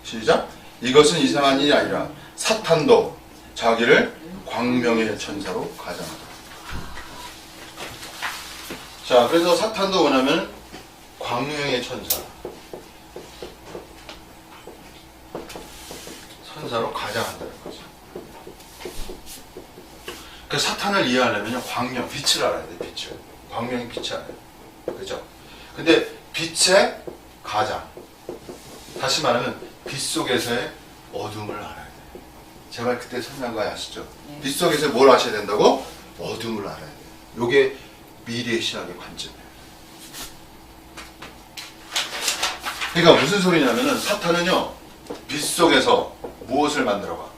시작. 이것은 이상한 일이 아니라 사탄도 자기를 광명의 천사로 가장하다. 자, 그래서 사탄도 뭐냐면 광명의 천사로 가장한다는 거죠. 그 사탄을 이해하려면 광명, 빛을 알아야 돼. 빛을. 광명이 빛이 알아야 돼. 그죠? 근데 빛의 가장. 다시 말하면 빛 속에서의 어둠을 알아야 돼. 제발 그때 설명한 거 아시죠? 네. 빛 속에서 뭘 아셔야 된다고? 어둠을 알아야 돼. 요게 미래의 신학의 관점이에요. 그러니까 무슨 소리냐면은 사탄은요, 빛 속에서 무엇을 만들어가?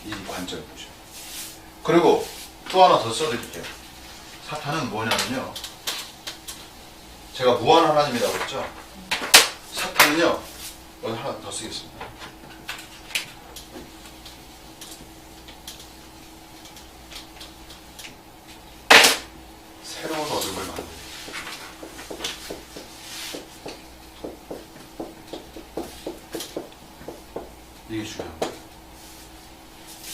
이 관점을 보죠. 그리고 또 하나 더 써드릴게요. 사탄은 뭐냐면요, 제가 무한 하나님이라고 했죠? 사탄은요, 여기 하나 더 쓰겠습니다. 새로운 어둠을 만들어요. 이게 중요한 거예요.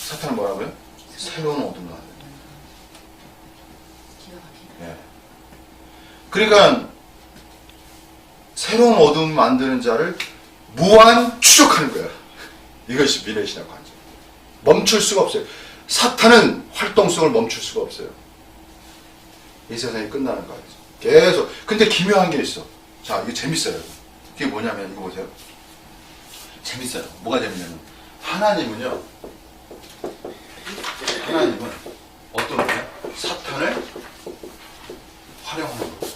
사탄은 뭐라고요? 새로운 어둠을 만들어요. 예. 그러니까 새로운 어둠 만드는 자를 무한 추적하는 거야. 이것이 미래신학 관점. 멈출 수가 없어요. 사탄은 활동성을 멈출 수가 없어요. 이 세상이 끝나는 거야. 계속. 근데 기묘한 게 있어. 자, 이게 재밌어요. 그게 뭐냐면 이거 보세요. 재밌어요. 뭐가 재밌냐면 하나님은 어떤 거예요? 사탄을 활용하는 거예요.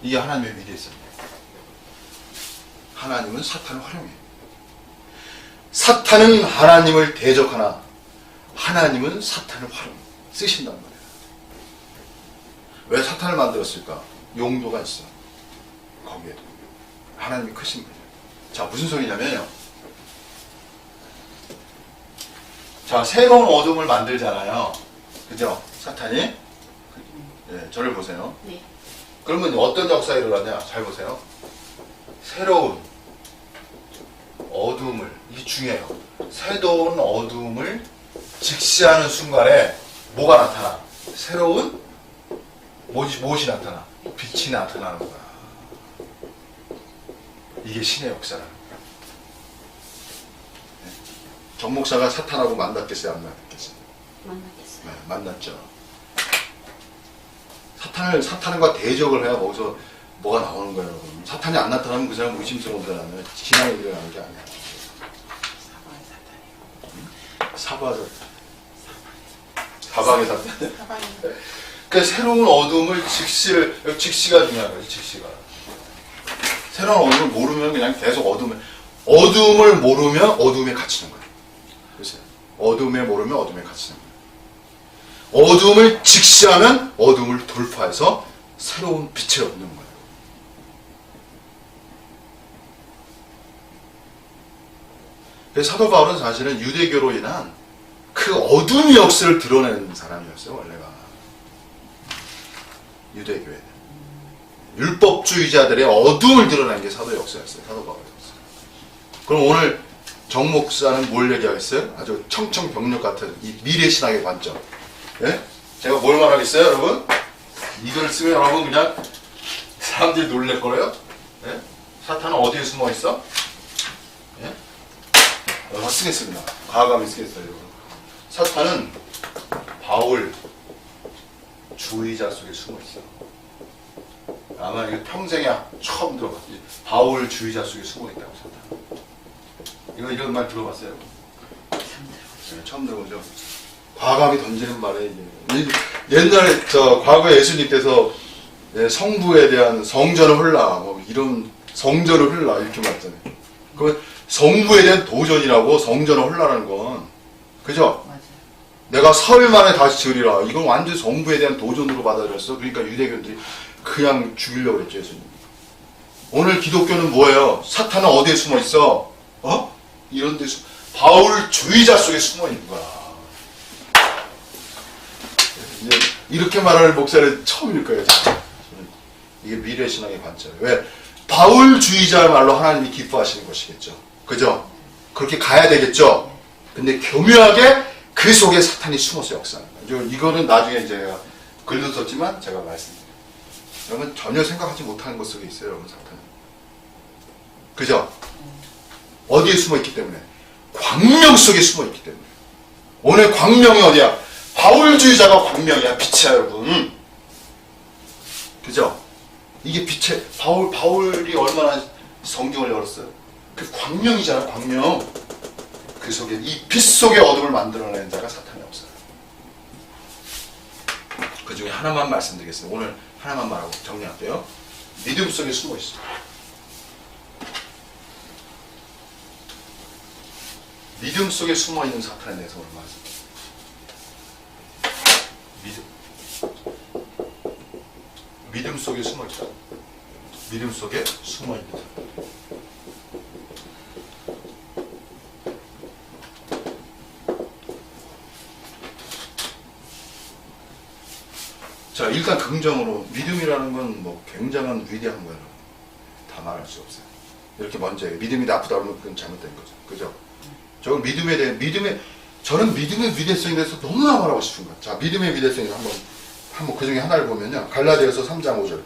이게 하나님의 위대성이에요. 하나님은 사탄을 활용해요. 사탄은 하나님을 대적하나 하나님은 사탄을 쓰신단 말이에요. 왜 사탄을 만들었을까? 용도가 있어. 거기에도. 하나님이 크신 거예요. 자, 무슨 소리냐면요. 자, 새로운 어둠을 만들잖아요. 그죠? 사탄이? 예, 저를 보세요. 네. 그러면 어떤 역사가 일어나냐? 잘 보세요. 새로운 어둠을, 이게 중요해요. 새로운 어둠을 직시하는 순간에 뭐가 나타나? 새로운 무엇이 나타나? 빛이 나타나는 거야. 이게 신의 역사라는 거야. 네. 정 목사가 사탄하고 만났겠어요? 안 만났겠어요? 만났겠어요. 네, 만났죠. 사탄과 대적을 해야 거기서 뭐가 나오는 거예요, 여러분. 사탄이 안 나타나면 그 사람은 의심스러운 사람은 진앙이 일어나는 게 아니야. 사방의 사탄. 그러니까 새로운 어둠을 직시가 중요한 거지, 직시가. 새로운 어둠을 모르면 그냥 계속 어둠을 모르면 어둠에 갇히는 거예요. 그렇죠? 어둠에 모르면 어둠에 갇히는 거예요. 어둠을 직시하면 어둠을 돌파해서 새로운 빛을 얻는 거예요. 그래서 사도 바울은 사실은 유대교로 인한 그 어둠의 역사를 드러내는 사람이었어요, 원래가. 유대교에. 율법주의자들의 어둠을 드러낸 게 사도 역사였어요, 사도 바울의 역사. 그럼 오늘 정 목사는 뭘 얘기하겠어요? 아주 청청병력 같은 이 미래신학의 관점. 예? 제가 뭘 말하겠어요, 여러분? 이걸 쓰면 여러분 그냥 사람들이 놀랄 거예요? 예? 사탄은 어디에 숨어 있어? 예? 여기서 쓰겠습니다. 과감히 쓰겠어요, 여러분. 사탄은 바울 주의자 속에 숨어 있어. 아마 이거 평생에 처음 들어봤어요. 바울 주의자 속에 숨어 있다고, 사탄. 이런 말 들어봤어요, 여러분? 네, 처음 들어보죠. 과감히 던지는 말에 옛날에 과거에 예수님께서 성부에 대한 성전을 헐라 뭐 이런 성전을 헐라 이렇게 말했잖아요. 그 성부에 대한 도전이라고 성전을 헐라라는 건 그죠? 맞아요. 내가 사흘 만에 다시 지으리라. 이건 완전 정부에 대한 도전으로 받아들였어. 그러니까 유대교들이 그냥 죽이려고 그랬죠, 예수님. 오늘 기독교는 뭐예요? 사탄은 어디에 숨어 있어? 이런 데 바울주의자 속에 숨어 있는 거야. 이제 이렇게 말하는 목사를 처음일 거예요, 진짜. 이게 미래신앙의 관점. 왜? 바울주의자야말로 하나님이 기뻐하시는 것이겠죠. 그죠? 그렇게 가야 되겠죠? 근데 교묘하게 그 속에 사탄이 숨어서 역사하는 거예요. 이거는 나중에 제가 글도 썼지만 제가 말씀드려요. 여러분 전혀 생각하지 못하는 것 속에 있어요, 여러분 사탄은. 그죠? 어디에 숨어 있기 때문에? 광명 속에 숨어 있기 때문에. 오늘 광명이 어디야? 바울주의자가 광명이야, 빛이야, 여러분. 그죠? 이게 빛의 바울이 얼마나 성경을 열었어요? 그 광명이잖아, 광명. 그 속에 이 빛 속에 어둠을 만들어내는 자가 사탄이 없어요. 그 중에 하나만 말씀드리겠습니다. 오늘 하나만 말하고 정리할게요. 믿음 속에 숨어 있어요. 믿음 속에 숨어 있는 사탄에 대해서 오늘 말씀드립니다. 믿음 속에 숨어 있다. 믿음 속에 숨어 있는 사탄. 자, 일단 긍정으로 믿음이라는 건 뭐 굉장한 위대한 거예요. 다 말할 수 없어요. 이렇게 먼저 해요. 믿음이 나쁘다 그러면 그건 잘못된 거죠. 그죠? 저는 믿음에 대해 저는 믿음의 위대성에 대해서 너무나 말하고 싶은 거예요. 자, 믿음의 위대성을 한번 그 중에 하나를 보면요. 갈라디아서 3장 5절.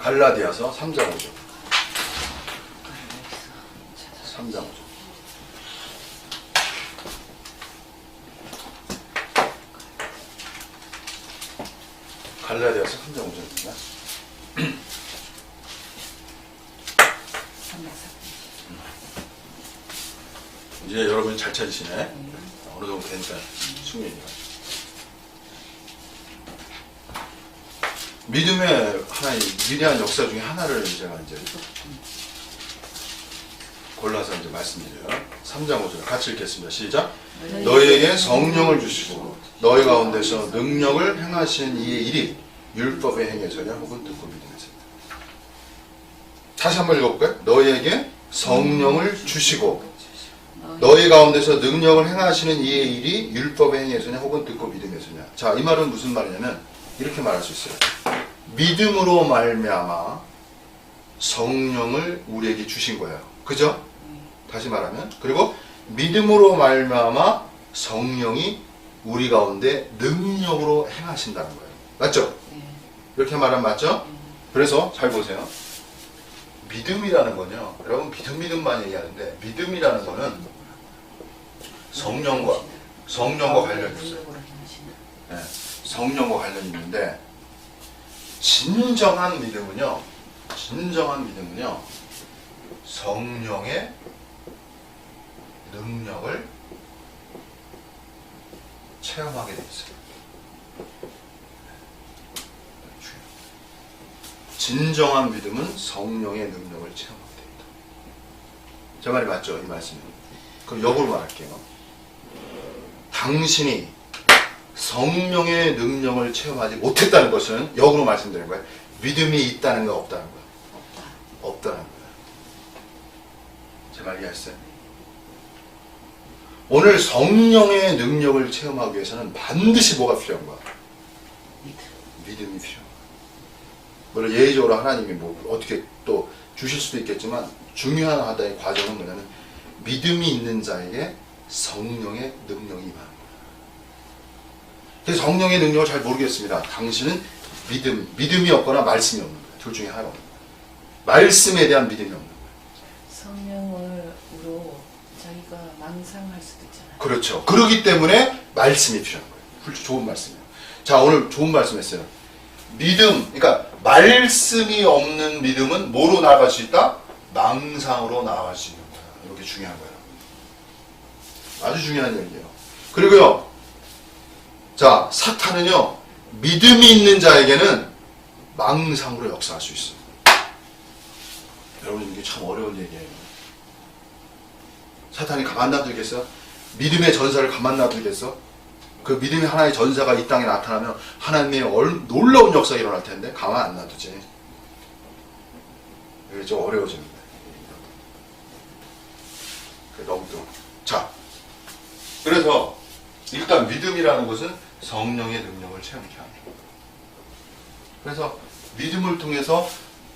갈라디아서 3장 5절. 3장 5절. 갈라디아서 3장 5절입니다. 이제 여러분이 잘 찾으시네. 어느 정도 되니까 숙면이요. 믿음의 하나의 위대한 역사 중에 하나를 제가 이제 골라서 이제 말씀드려요. 3장 5절 같이 읽겠습니다. 시작. 너희에게 성령을 주시고 너희 가운데서 능력을 행하시는 이의 일이 율법의 행위에서냐 혹은 듣고 믿음에서냐. 다시 한번 읽어볼까요? 너희에게 성령을 주시고 너희 가운데서 능력을 행하시는 이의 일이 율법의 행위에서냐 혹은 듣고 믿음에서냐. 자, 이 말은 무슨 말이냐면 이렇게 말할 수 있어요. 믿음으로 말미암아 성령을 우리에게 주신 거예요. 그죠? 다시 말하면 그리고 믿음으로 말미암아 성령이 우리 가운데 능력으로 행하신다는 거예요. 맞죠? 이렇게 말하면 맞죠? 그래서 잘 보세요. 믿음이라는 건요. 여러분 믿음만 얘기하는데 믿음이라는 거는 성령과 관련이 있어요. 네, 성령과 관련이 있는데 진정한 믿음은요. 성령의 능력을 체험하게 돼 있어요. 진정한 믿음은 성령의 능력을 체험하게 됩니다. 제 말이 맞죠? 이 말씀은. 그럼 역으로 말할게요. 당신이 성령의 능력을 체험하지 못했다는 것은 역으로 말씀드리는 거예요. 믿음이 있다는 거 없다는 거예요. 없다는 거예요. 제 말 이해하셨어요? 오늘 성령의 능력을 체험하기 위해서는 반드시 뭐가 필요한 거야? 믿음이 필요한 거야. 물론 예의적으로 하나님이 뭐 어떻게 또 주실 수도 있겠지만 중요한 하나의 과정은 뭐냐면 믿음이 있는 자에게 성령의 능력이 임하는 거예요. 그래서 성령의 능력을 잘 모르겠습니다. 당신은 믿음이 없거나 말씀이 없는 거예요. 둘 중에 하나가 없는 거예요. 말씀에 대한 믿음이 없는 거예요. 성령으로 자기가 망상할 수도 있잖아요. 그렇죠. 그러기 때문에 말씀이 필요한 거예요. 좋은 말씀이에요. 자, 오늘 좋은 말씀 했어요. 믿음, 그러니까 말씀이 없는 믿음은 뭐로 나아갈 수 있다? 망상으로 나아갈 수 있는 거야. 이렇게 중요한 거예요. 아주 중요한 얘기예요. 그리고요, 자, 사탄은요, 믿음이 있는 자에게는 망상으로 역사할 수 있어요. 여러분, 이게 참 어려운 얘기예요. 사탄이 가만 놔두겠어요? 믿음의 전사를 가만 놔두겠어? 그 믿음의 하나의 전사가 이 땅에 나타나면 하나님의 놀라운 역사가 일어날 텐데 가만 안 놔두지. 이게 좀 어려워집니다. 너무 또. 자, 그래서 일단 믿음이라는 것은 성령의 능력을 체험케 합니다. 그래서 믿음을 통해서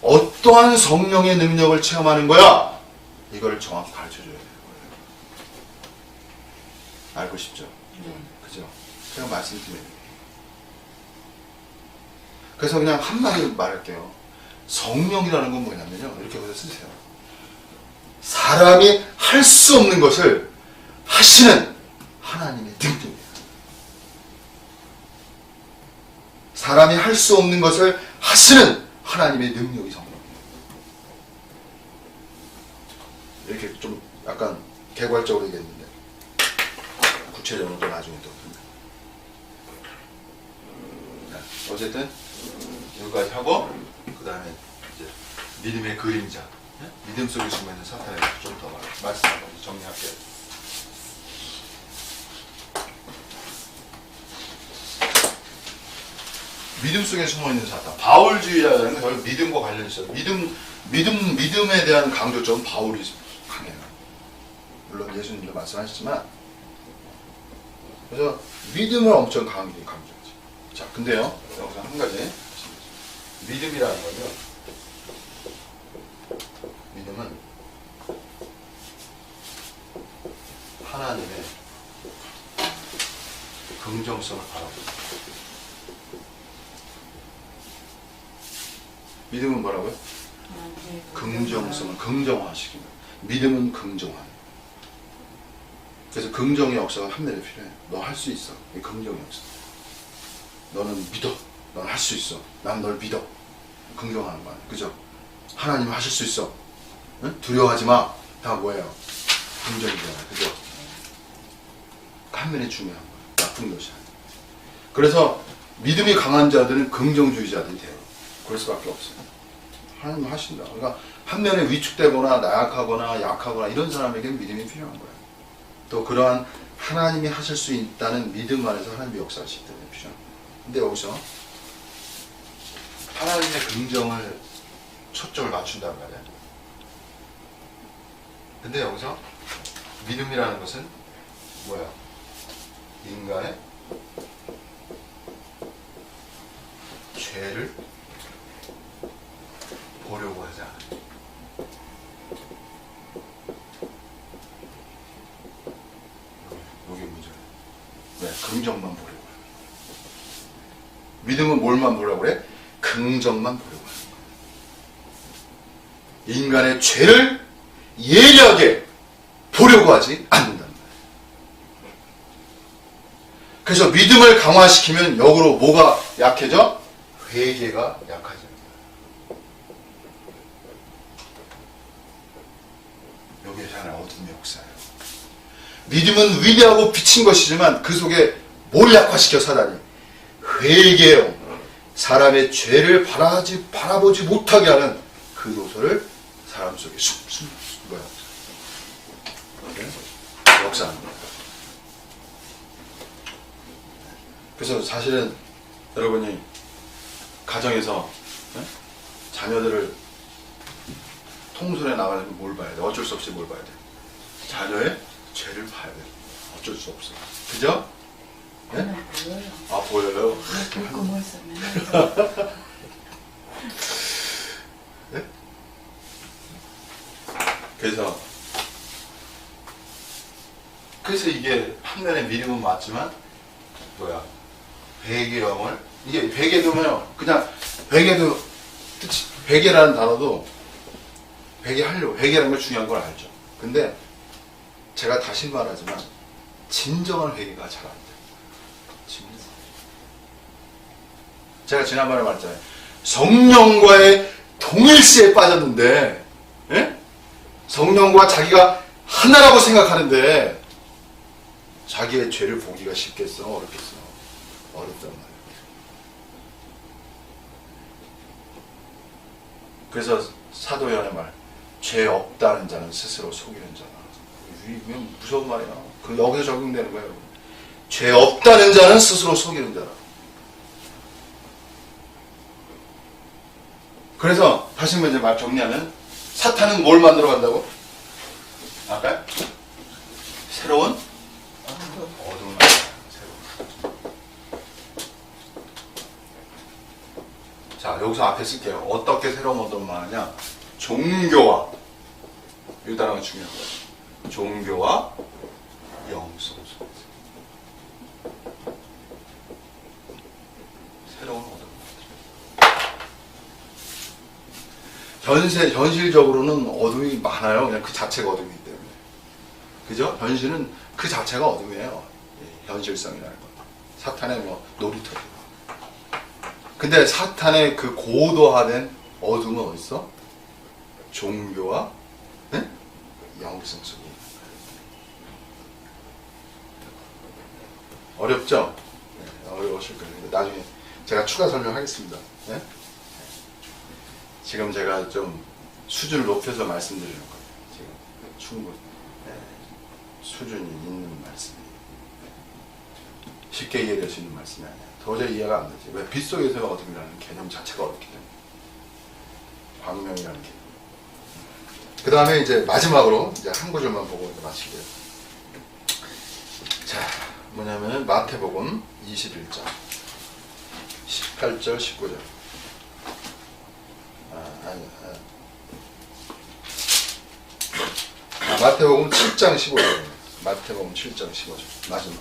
어떠한 성령의 능력을 체험하는 거야? 이걸 정확히 가르쳐줘야 돼요. 알고 싶죠? 그죠? 제가 말씀드려요. 그래서 그냥 한마디로 말할게요. 성령이라는 건 뭐냐면요. 이렇게 그래서 쓰세요. 사람이 할 수 없는 것을 하시는 하나님의 능력이에요. 사람이 할 수 없는 것을 하시는 하나님의 능력이 성령이에요. 이렇게 좀 약간 개괄적으로 얘기했는데 구체적으로 또 나중에 또 어쨌든 여기까지 하고 그 다음에 이제 믿음의 그림자, 믿음 속에 숨어있는 사탄에 대해서 좀 더 말씀하고 정리할게요. 믿음 속에 숨어있는 사탄. 바울주의라는 건 결국 믿음과 관련이 있어요. 믿음에 대한 강조점 바울이 강해요. 물론 예수님도 말씀하셨지만, 그래서 믿음을 엄청 강조하지. 자, 근데요, 여기서 한 가지. 믿음이라는 건요, 믿음은 하나님의 긍정성을 바라봅니다. 믿음은 뭐라고요? 긍정성을 긍정화시킵니다. 믿음은 긍정화예요. 그래서 긍정의 역사가 함내에 필요해. 너 할 수 있어. 이 긍정의 역사. 너는 믿어. 넌 할 수 있어. 난 널 믿어. 긍정하는 거 아니야. 그죠? 하나님 하실 수 있어. 응? 두려워하지 마. 다 뭐예요? 긍정이잖아요. 그죠? 한면에 중요한 거예요. 나쁜 것이 아니에요. 그래서 믿음이 강한 자들은 긍정주의자들이 돼요. 그럴 수밖에 없어요. 하나님 하신다. 그러니까 한면에 위축되거나 나약하거나 약하거나 이런 사람에게는 믿음이 필요한 거예요. 또 그러한 하나님이 하실 수 있다는 믿음 안에서 하나님의 역사하시기 때문에 필요한 거예요. 근데 여기서 하나님의 긍정을 초점을 맞춘단 말이야. 근데 여기서 믿음이라는 것은 뭐야? 인간의 죄를 보려고 하지 않아요. 여기 문제예요. 왜? 긍정만 보려고 해요. 믿음은 뭘만 보려고 그래? 긍정만 보려고 하는 거예요. 인간의 죄를 예리하게 보려고 하지 않는다는 거예요. 그래서 믿음을 강화시키면 역으로 뭐가 약해져? 회개가 약해집니다. 여기에 하나 어둠의 역사예요. 믿음은 위대하고 비친 것이지만 그 속에 뭘 약화시켜 사단이? 회개요. 사람의 죄를 바라보지 못하게 하는 그 요소를 사람 속에 역사합니다. 그래서 사실은 여러분이 가정에서 자녀들을 통솔해 나가려면 뭘 봐야 돼? 어쩔 수 없이 뭘 봐야 돼? 자녀의 죄를 봐야 돼. 어쩔 수 없어. 그죠? 네? 보여요. 아, 보여요? 불금을 쓰면 네? 그래서 이게 한면의 믿음은 맞지만 뭐야? 회개형을 이게 회개도면요. 그냥 회개도 뜻이 회개라는 단어도 회개라는 걸 중요한 걸 알죠. 근데 제가 다시 말하지만 진정한 회개가 잘 안 돼요. 제가 지난번에 말했잖아요. 성령과의 동일시에 빠졌는데, 예? 성령과 자기가 하나라고 생각하는데, 자기의 죄를 보기가 쉽겠어? 어렵겠어? 어렵단 말이에요. 그래서 사도 요한의 말, 죄 없다는 자는 스스로 속이는 자다. 이게 무서운 말이야. 그 여기서 적용되는 거예요. 여러분. 죄 없다는 자는 스스로 속이는 자라. 그래서 다시 한번 이제 말 정리하면 사탄은 뭘 만들어 간다고? 아까 새로운 어둠을 만들어. 자, 여기서 앞에 쓸게요. 어떻게 새로운 어둠을 말하냐? 종교와, 이 단어가 중요한 거예요. 종교와 영성 속에서 새로운 어둠을 만들어. 현실적으로는 어둠이 많아요. 그냥 그 자체가 어둠이기 때문에. 그죠? 현실은 그 자체가 어둠이에요. 현실성이라는 건. 사탄의 뭐 놀이터죠. 근데 사탄의 그 고도화된 어둠은 어딨어? 종교와 네? 영성 속에. 어렵죠? 네, 어려우실 거예요. 나중에 제가 추가 설명하겠습니다. 네? 지금 제가 좀 수준을 높여서 말씀드리는 거예요. 지금 충분히 수준이 있는 말씀이에요. 쉽게 이해될 수 있는 말씀이 아니에요. 도저히 이해가 안 되지. 왜? 빗속에서의 어둠이라는 개념 자체가 어렵기 때문에. 광명이라는 개념. 그 다음에 이제 마지막으로 이제 한 구절만 보고 이제 마칠게요. 자, 뭐냐면은 마태복음 21장 18절 19절. 마태복음 7장 15절. 마태복음 7장 15절. 마지막.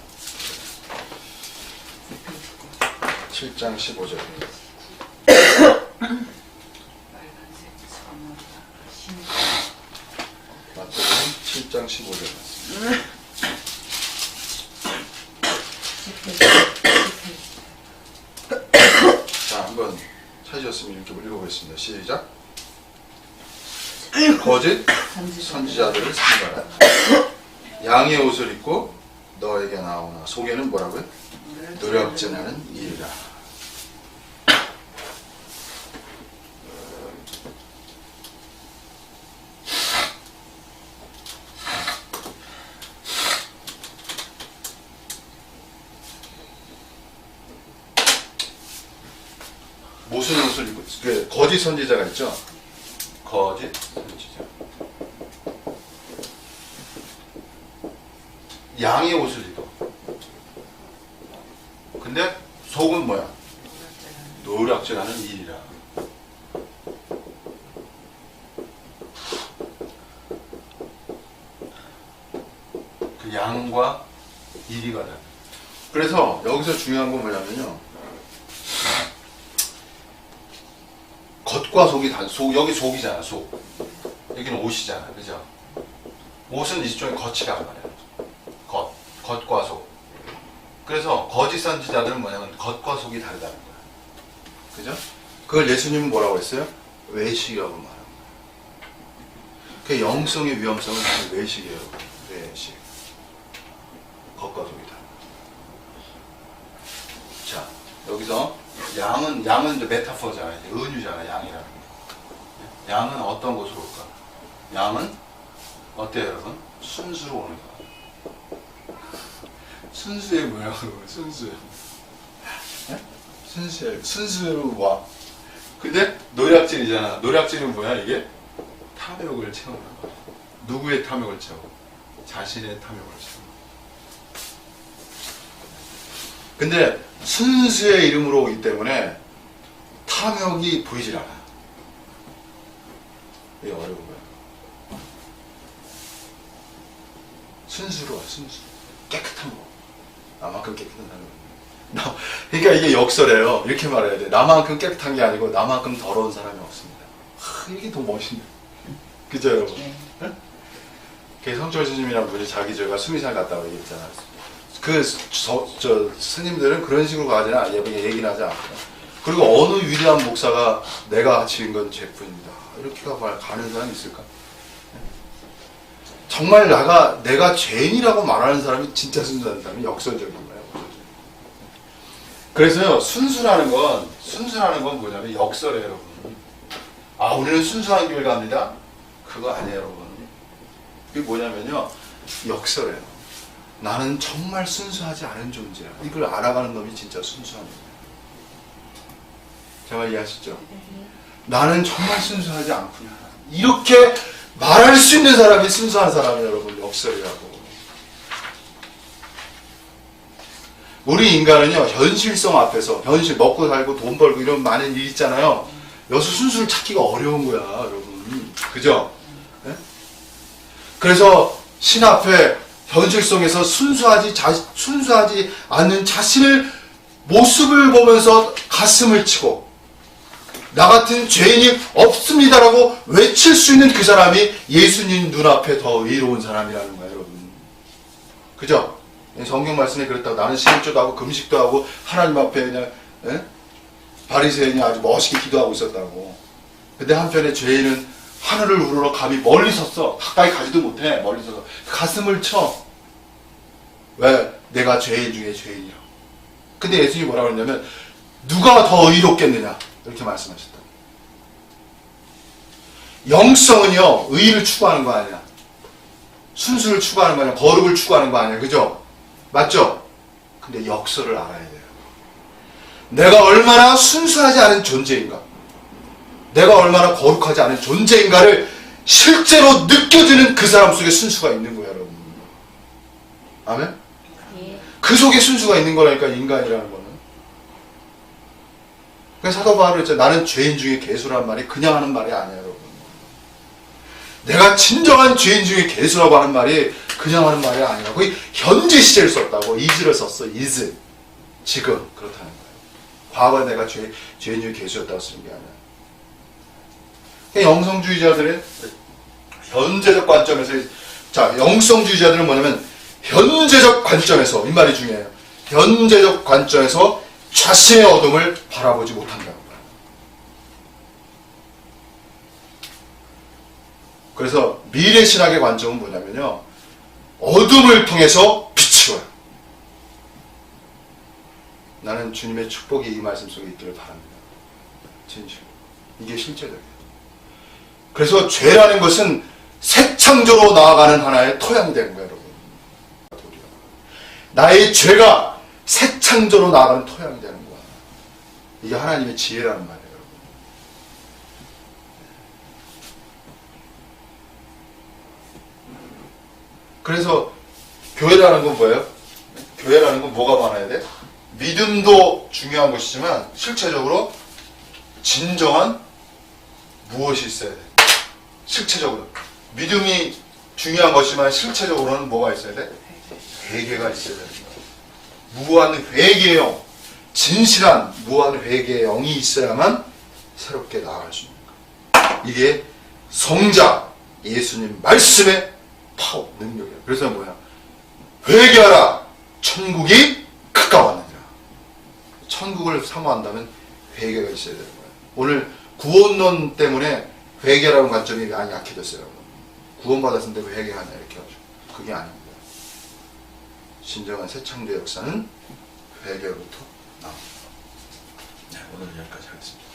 7장 15절. 마태복음 7장 15절. 자, 한번 찾으셨으면 이렇게 읽어보겠습니다. 시작. 거짓 선지자들을 삼가라. 양의 옷을 입고 너에게 나오나 속에는 뭐라고요? 노력질하는 일이라. 무슨 옷을 입고 그 거짓 선지자가 있죠? 거짓 선지자. 양의 옷을 입어. 근데 속은 뭐야? 노략질하는 일이라. 그 양과 일이가 다. 그래서 여기서 중요한 건 뭐냐면요. 겉과 속이 다, 여기 속이잖아, 속. 여기는 옷이잖아, 그죠? 옷은 일종의 겉이란 말이야. 겉과 속. 그래서 거짓 선지자들은 뭐냐면 겉과 속이 다르다는 거야. 그죠? 그걸 예수님은 뭐라고 했어요? 외식이라고 말하는 거야. 그 영성의 위험성은 외식이에요. 외식. 겉과 속이 다르다. 자, 여기서 양은 이제 메타포잖아. 이제 은유잖아, 양이라는 게. 양은 어떤 곳으로 올까? 양은 어때요, 여러분? 순수로 오는 거야. 순수의 뭐야, 순수. 네? 순수로 와. 근데 노략질이잖아. 노략질은 뭐야, 이게? 탐욕을 채우는 거야. 누구의 탐욕을 채워? 자신의 탐욕을 채워. 근데 순수의 이름으로 오기 때문에 탐욕이 보이질 않아. 이게 어려운 거야. 순수로 와, 순수. 깨끗한 거. 나만큼 깨끗한 사람이. 그러니까 이게 역설이에요. 이렇게 말해야 돼. 나만큼 깨끗한 게 아니고 나만큼 더러운 사람이 없습니다. 이게 더 멋있네. 그죠, 여러분? 네. 그 성철 스님이라는 분이 자기 죄가 수미산 갔다고 얘기했잖아요. 스님들은 그런 식으로 가지나 얘기는 하지 않거든. 그리고 어느 위대한 목사가 내가 지은 건 죄뿐입니다. 이렇게 가는 사람이 있을까? 정말 내가 죄인이라고 말하는 사람이 진짜 순수한 사람이 역설적인 거예요. 그래서요, 순수라는 건 뭐냐면 역설이에요, 여러분. 아, 우리는 순수한 교회 갑니다. 그거 아니에요, 여러분. 그게 뭐냐면요, 역설이에요. 나는 정말 순수하지 않은 존재야. 이걸 알아가는 놈이 진짜 순수한 놈이야. 제가 이해하시죠? 나는 정말 순수하지 않구나. 이렇게 말할 수 있는 사람이 순수한 사람이에요, 여러분. 역설이라고. 우리 인간은요, 현실성 앞에서, 현실, 먹고 살고 돈 벌고 이런 많은 일 있잖아요. 여기서 순수를 찾기가 어려운 거야, 여러분. 그죠? 네? 그래서 신 앞에 현실성에서 순수하지 않는 자신을 모습을 보면서 가슴을 치고 나 같은 죄인이 없습니다라고 외칠 수 있는 그 사람이 예수님 눈앞에 더 의로운 사람이라는 거예요, 여러분. 그죠? 성경 말씀에 그랬다고 나는 신일조도 하고 금식도 하고 하나님 앞에 그냥 바리새인이 아주 멋있게 기도하고 있었다고. 근데 한편에 죄인은 하늘을 우러러 감히 멀리 섰어. 가까이 가지도 못해. 멀리 서서 가슴을 쳐. 왜? 내가 죄인 중에 죄인이라고. 근데 예수님이 뭐라고 했냐면 누가 더 의롭겠느냐 이렇게 말씀하셨다. 영성은요 의를 추구하는 거 아니야. 순수를 추구하는 거 아니야. 거룩을 추구하는 거 아니야. 그죠? 맞죠? 근데 역설을 알아야 돼요. 내가 얼마나 순수하지 않은 존재인가, 내가 얼마나 거룩하지 않은 존재인가를 실제로 느껴지는 그 사람 속에 순수가 있는 거예요, 여러분. 아멘? 예. 그 속에 순수가 있는 거라니까, 인간이라는 거는. 그래서 사도 바울이 했죠. 나는 죄인 중에 괴수라는 말이 그냥 하는 말이 아니에요, 여러분. 내가 진정한 죄인 중에 괴수라고 하는 말이 그냥 하는 말이 아니라 거의 현재 시제를 썼다고. is를 썼어. is. 지금 그렇다는 거예요. 과거에 내가 죄인 중에 괴수였다고 쓰는 게 아니라. 영성주의자들의 현재적 관점에서, 자, 영성주의자들은 뭐냐면 현재적 관점에서, 이 말이 중요해요. 현재적 관점에서 자신의 어둠을 바라보지 못한다는 거예요. 그래서 미래신학의 관점은 뭐냐면요, 어둠을 통해서 빛이 와요. 나는 주님의 축복이 이 말씀 속에 있기를 바랍니다. 진실. 이게 실제적이에요. 그래서 죄라는 것은 새 창조로 나아가는 하나의 토양이 되는 거예요, 여러분. 나의 죄가 새 창조로 나아가는 토양이 되는 거야. 이게 하나님의 지혜라는 말이에요, 여러분. 그래서 교회라는 건 뭐예요? 교회라는 건 뭐가 많아야 돼? 믿음도 중요한 것이지만 실체적으로 진정한 무엇이 있어야 돼? 실체적으로 믿음이 중요한 것이지만 실체적으로는 뭐가 있어야 돼? 회개가 있어야 되는 거야. 무한 회개의 영, 진실한 무한 회개의 영이 있어야만 새롭게 나아갈 수 있는 거야. 이게 성자 예수님 말씀의 파워, 능력이야. 그래서 뭐야? 회개하라, 천국이 가까웠느니라. 천국을 사모한다면 회개가 있어야 되는 거야. 오늘 구원론 때문에 회개라는 관점이 많이 약해졌어요. 구원받았는데 왜 회개하냐 이렇게 하죠. 그게 아닙니다. 진정한 새창조의 역사는 회개로부터 나옵니다. 네, 오늘 여기까지 하겠습니다.